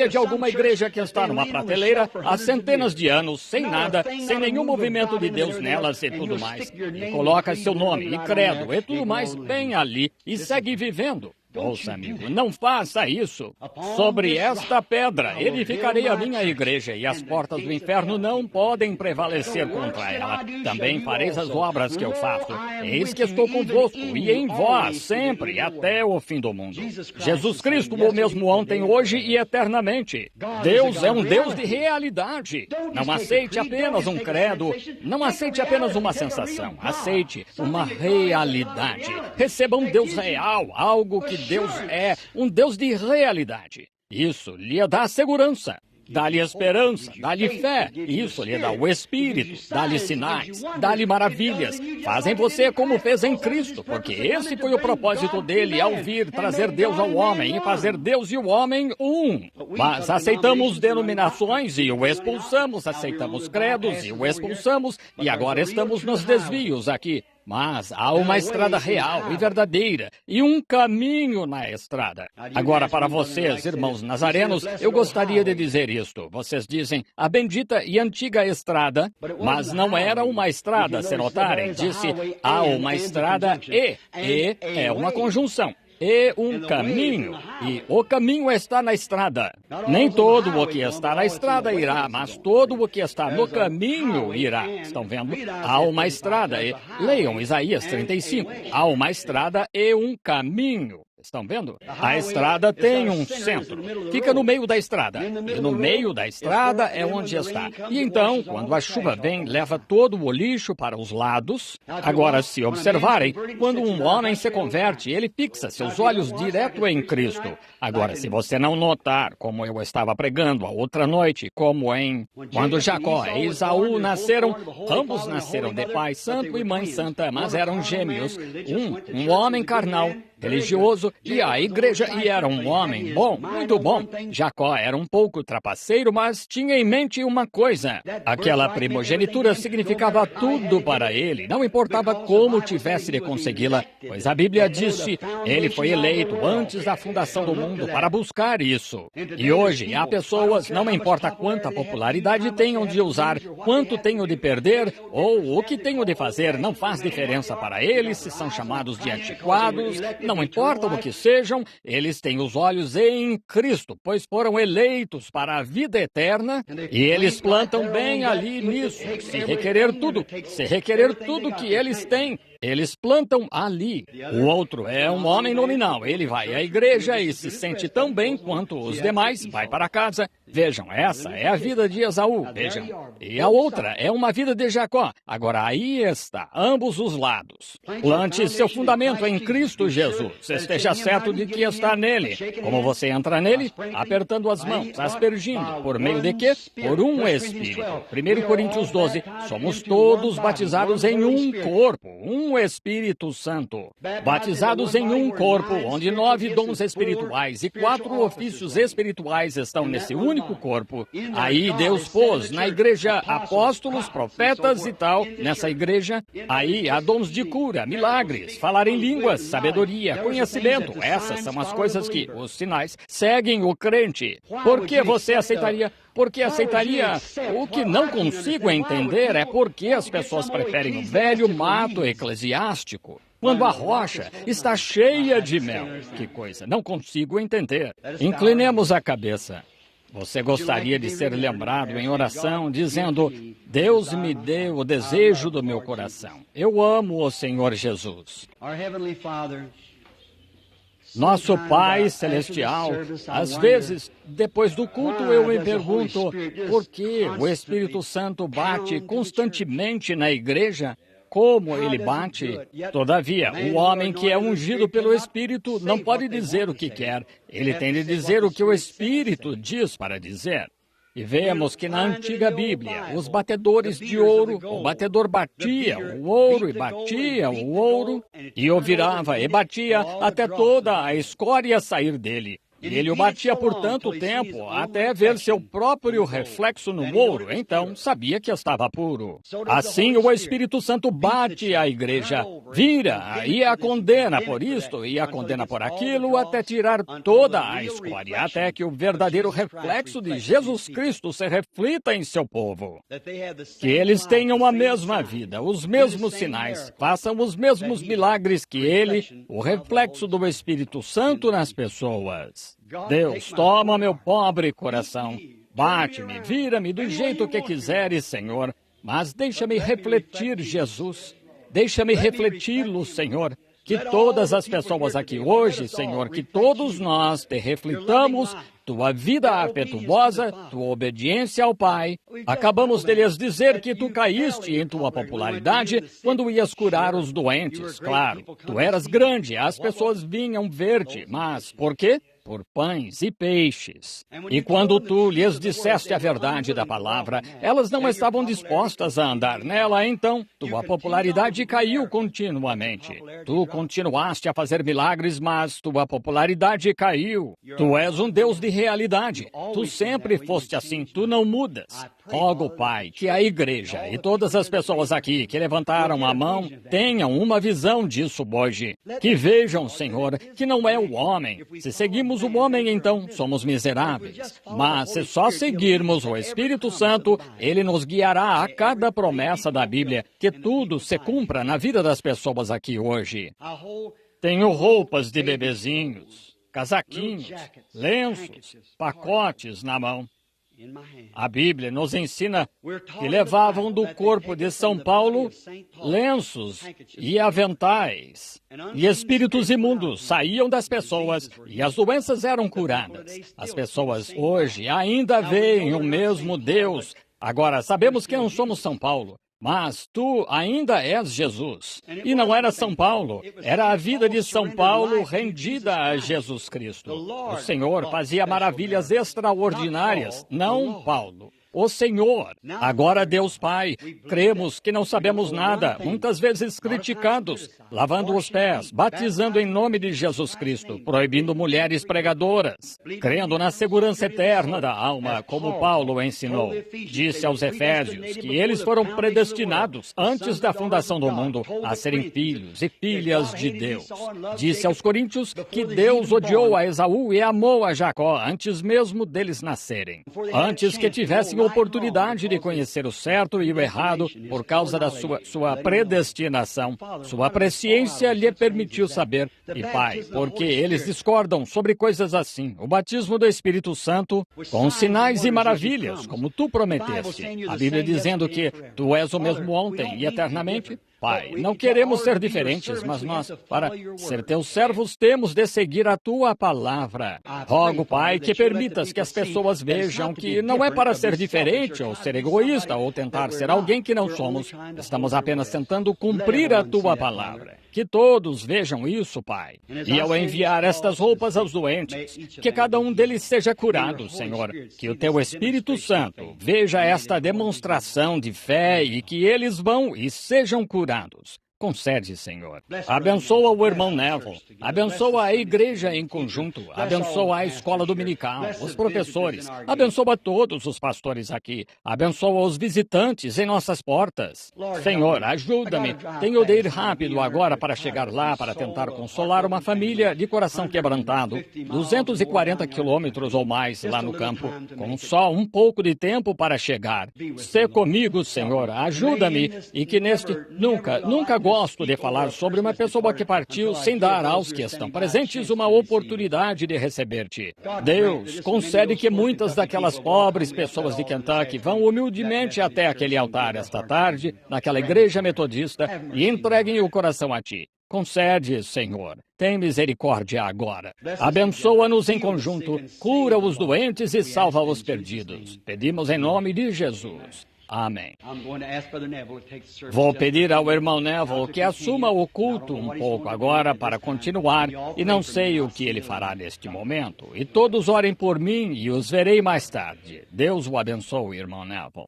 de alguma igreja que está numa prateleira há centenas de anos, sem nada, sem nenhum movimento de Deus nelas e tudo mais. E coloca seu nome e credo e tudo mais bem ali e segue vivendo. Ouça, amigo, não faça isso. Sobre esta pedra edificarei a minha igreja e as portas do inferno não podem prevalecer contra ela. Também fareis as obras que eu faço. Eis que estou convosco e em vós sempre até o fim do mundo. Jesus Cristo, o mesmo ontem, hoje e eternamente. Deus é um Deus de realidade. Não aceite apenas um credo, não aceite apenas uma sensação. Aceite uma realidade. Receba um Deus real, algo que Deus é, um Deus de realidade. Isso lhe dá segurança, dá-lhe esperança, dá-lhe fé. Isso lhe dá o Espírito, dá-lhe sinais, dá-lhe maravilhas. Fazem você como fez em Cristo, porque esse foi o propósito dele ao vir trazer Deus ao homem e fazer Deus e o homem um. Mas aceitamos denominações e o expulsamos, aceitamos credos e o expulsamos, e agora estamos nos desvios aqui. Mas há uma estrada real e verdadeira e um caminho na estrada. Agora, para vocês, irmãos nazarenos, eu gostaria de dizer isto. Vocês dizem a bendita e antiga estrada, mas não era uma estrada, se notarem. Disse, há uma estrada e é uma conjunção. e um caminho, e o caminho está na estrada. Nem todo o que está na estrada irá, mas todo o que está no caminho irá. Estão vendo? Há uma estrada. Leiam Isaías 35. Há uma estrada e um caminho. Estão vendo? A estrada tem um centro. Fica no meio da estrada. E no meio da estrada é onde está. E então, quando a chuva vem, leva todo o lixo para os lados. Agora, se observarem, quando um homem se converte, ele fixa seus olhos direto em Cristo. Agora, se você não notar, como eu estava pregando a outra noite, quando Jacó e Esaú nasceram, ambos nasceram de pai santo e mãe santa, mas eram gêmeos. Um homem carnal, religioso, e a igreja, e era um homem bom, muito bom. Jacó era um pouco trapaceiro, mas tinha em mente uma coisa. Aquela primogenitura significava tudo para ele, não importava como tivesse de consegui-la, pois a Bíblia disse, ele foi eleito antes da fundação do mundo para buscar isso. E hoje, há pessoas, não importa quanta popularidade tenham de usar, quanto tenho de perder, ou o que tenho de fazer, não faz diferença para eles se são chamados de antiquados. Não importa o que sejam, eles têm os olhos em Cristo, pois foram eleitos para a vida eterna, e eles plantam bem ali nisso, se requerer tudo que eles têm. Eles plantam ali. O outro é um homem nominal. Ele vai à igreja e se sente tão bem quanto os demais, vai para casa. Vejam, essa é a vida de Esaú, vejam. E a outra é uma vida de Jacó. Agora, aí está, ambos os lados. Plante seu fundamento em Cristo Jesus. Esteja certo de que está nele. Como você entra nele? Apertando as mãos, aspergindo. Por meio de quê? Por um Espírito. 1 Coríntios 12. Somos todos batizados em um corpo, um Espírito Santo. Batizados em um corpo, onde 9 dons espirituais e 4 ofícios espirituais estão nesse único corpo. Aí Deus pôs na igreja apóstolos, profetas e tal, nessa igreja. Aí há dons de cura, milagres, falar em línguas, sabedoria, conhecimento. Essas são as coisas que, os sinais, seguem o crente. Por que você aceitaria? Porque aceitaria. O que não consigo entender é por que as pessoas preferem o velho mato eclesiástico, quando a rocha está cheia de mel. Que coisa, não consigo entender. Inclinemos a cabeça. Você gostaria de ser lembrado em oração, dizendo, Deus me deu o desejo do meu coração. Eu amo o Senhor Jesus. Nosso Pai Celestial, às vezes, depois do culto, eu me pergunto por que o Espírito Santo bate constantemente na igreja, como ele bate. Todavia, o homem que é ungido pelo Espírito não pode dizer o que quer, ele tem de dizer o que o Espírito diz para dizer. E vemos que na antiga Bíblia, os batedores de ouro, o batedor batia o ouro e batia o ouro, e o virava e batia até toda a escória sair dele. E ele o batia por tanto tempo, até ver seu próprio reflexo no ouro, então sabia que estava puro. Assim o Espírito Santo bate a igreja, vira e a condena por isto e a condena por aquilo, até tirar toda a escória, até que o verdadeiro reflexo de Jesus Cristo se reflita em seu povo. Que eles tenham a mesma vida, os mesmos sinais, façam os mesmos milagres que ele, o reflexo do Espírito Santo nas pessoas. Deus, toma meu pobre coração, bate-me, vira-me do jeito que quiseres, Senhor, mas deixa-me refletir Jesus, deixa-me refleti-lo, Senhor, que todas as pessoas aqui hoje, Senhor, que todos nós te reflitamos tua vida afetuosa, tua obediência ao Pai. Acabamos de lhes dizer que tu caíste em tua popularidade quando ias curar os doentes. Claro, tu eras grande, as pessoas vinham ver-te, mas por quê? Por pães e peixes. E quando tu lhes disseste a verdade da palavra, elas não estavam dispostas a andar nela, então tua popularidade caiu continuamente. Tu continuaste a fazer milagres, mas tua popularidade caiu. Tu és um Deus de realidade. Tu sempre foste assim, tu não mudas. Rogo, Pai, que a igreja e todas as pessoas aqui que levantaram a mão tenham uma visão disso hoje. Que vejam, Senhor, que não é o homem. Se seguimos o homem, então somos miseráveis. Mas se só seguirmos o Espírito Santo, ele nos guiará a cada promessa da Bíblia, que tudo se cumpra na vida das pessoas aqui hoje. Tenho roupas de bebezinhos, casaquinhos, lenços, pacotes na mão. A Bíblia nos ensina que levavam do corpo de São Paulo lenços e aventais, e espíritos imundos saíam das pessoas e as doenças eram curadas. As pessoas hoje ainda veem o mesmo Deus. Agora, sabemos que não somos São Paulo, mas tu ainda és Jesus. E não era São Paulo, era a vida de São Paulo rendida a Jesus Cristo. O Senhor fazia maravilhas extraordinárias, não Paulo. O Senhor. Agora, Deus Pai, cremos que não sabemos nada, muitas vezes criticados, lavando os pés, batizando em nome de Jesus Cristo, proibindo mulheres pregadoras, crendo na segurança eterna da alma, como Paulo ensinou. Disse aos Efésios que eles foram predestinados, antes da fundação do mundo, a serem filhos e filhas de Deus. Disse aos Coríntios que Deus odiou a Esaú e amou a Jacó, antes mesmo deles nascerem. Antes que tivessem oportunidade de conhecer o certo e o errado por causa da sua predestinação. Sua presciência lhe permitiu saber. E, Pai, porque eles discordam sobre coisas assim, o batismo do Espírito Santo com sinais e maravilhas, como tu prometeste. A Bíblia dizendo que tu és o mesmo ontem e eternamente. Pai, não queremos ser diferentes, mas nós, para ser teus servos, temos de seguir a tua palavra. Rogo, Pai, que permitas que as pessoas vejam que não é para ser diferente, ou ser egoísta, ou tentar ser alguém que não somos. Estamos apenas tentando cumprir a tua palavra. Que todos vejam isso, Pai. E ao enviar estas roupas aos doentes, que cada um deles seja curado, Senhor. Que o teu Espírito Santo veja esta demonstração de fé e que eles vão e sejam curados. Concede, Senhor. Abençoa o irmão Neville. Abençoa a igreja em conjunto. Abençoa a escola dominical, os professores. Abençoa todos os pastores aqui. Abençoa os visitantes em nossas portas. Senhor, ajuda-me. Tenho de ir rápido agora para chegar lá, para tentar consolar uma família de coração quebrantado. 240 quilômetros ou mais lá no campo, com só um pouco de tempo para chegar. Sê comigo, Senhor. Ajuda-me e que neste nunca gosto de falar sobre uma pessoa que partiu sem dar aos que estão presentes uma oportunidade de receber-te. Deus, concede que muitas daquelas pobres pessoas de Kentucky vão humildemente até aquele altar esta tarde, naquela igreja metodista, e entreguem o coração a ti. Concede, Senhor. Tem misericórdia agora. Abençoa-nos em conjunto, cura os doentes e salva os perdidos. Pedimos em nome de Jesus. Amém. Vou pedir ao irmão Neville que assuma o culto um pouco agora para continuar, e não sei o que ele fará neste momento. E todos orem por mim e os verei mais tarde. Deus o abençoe, irmão Neville.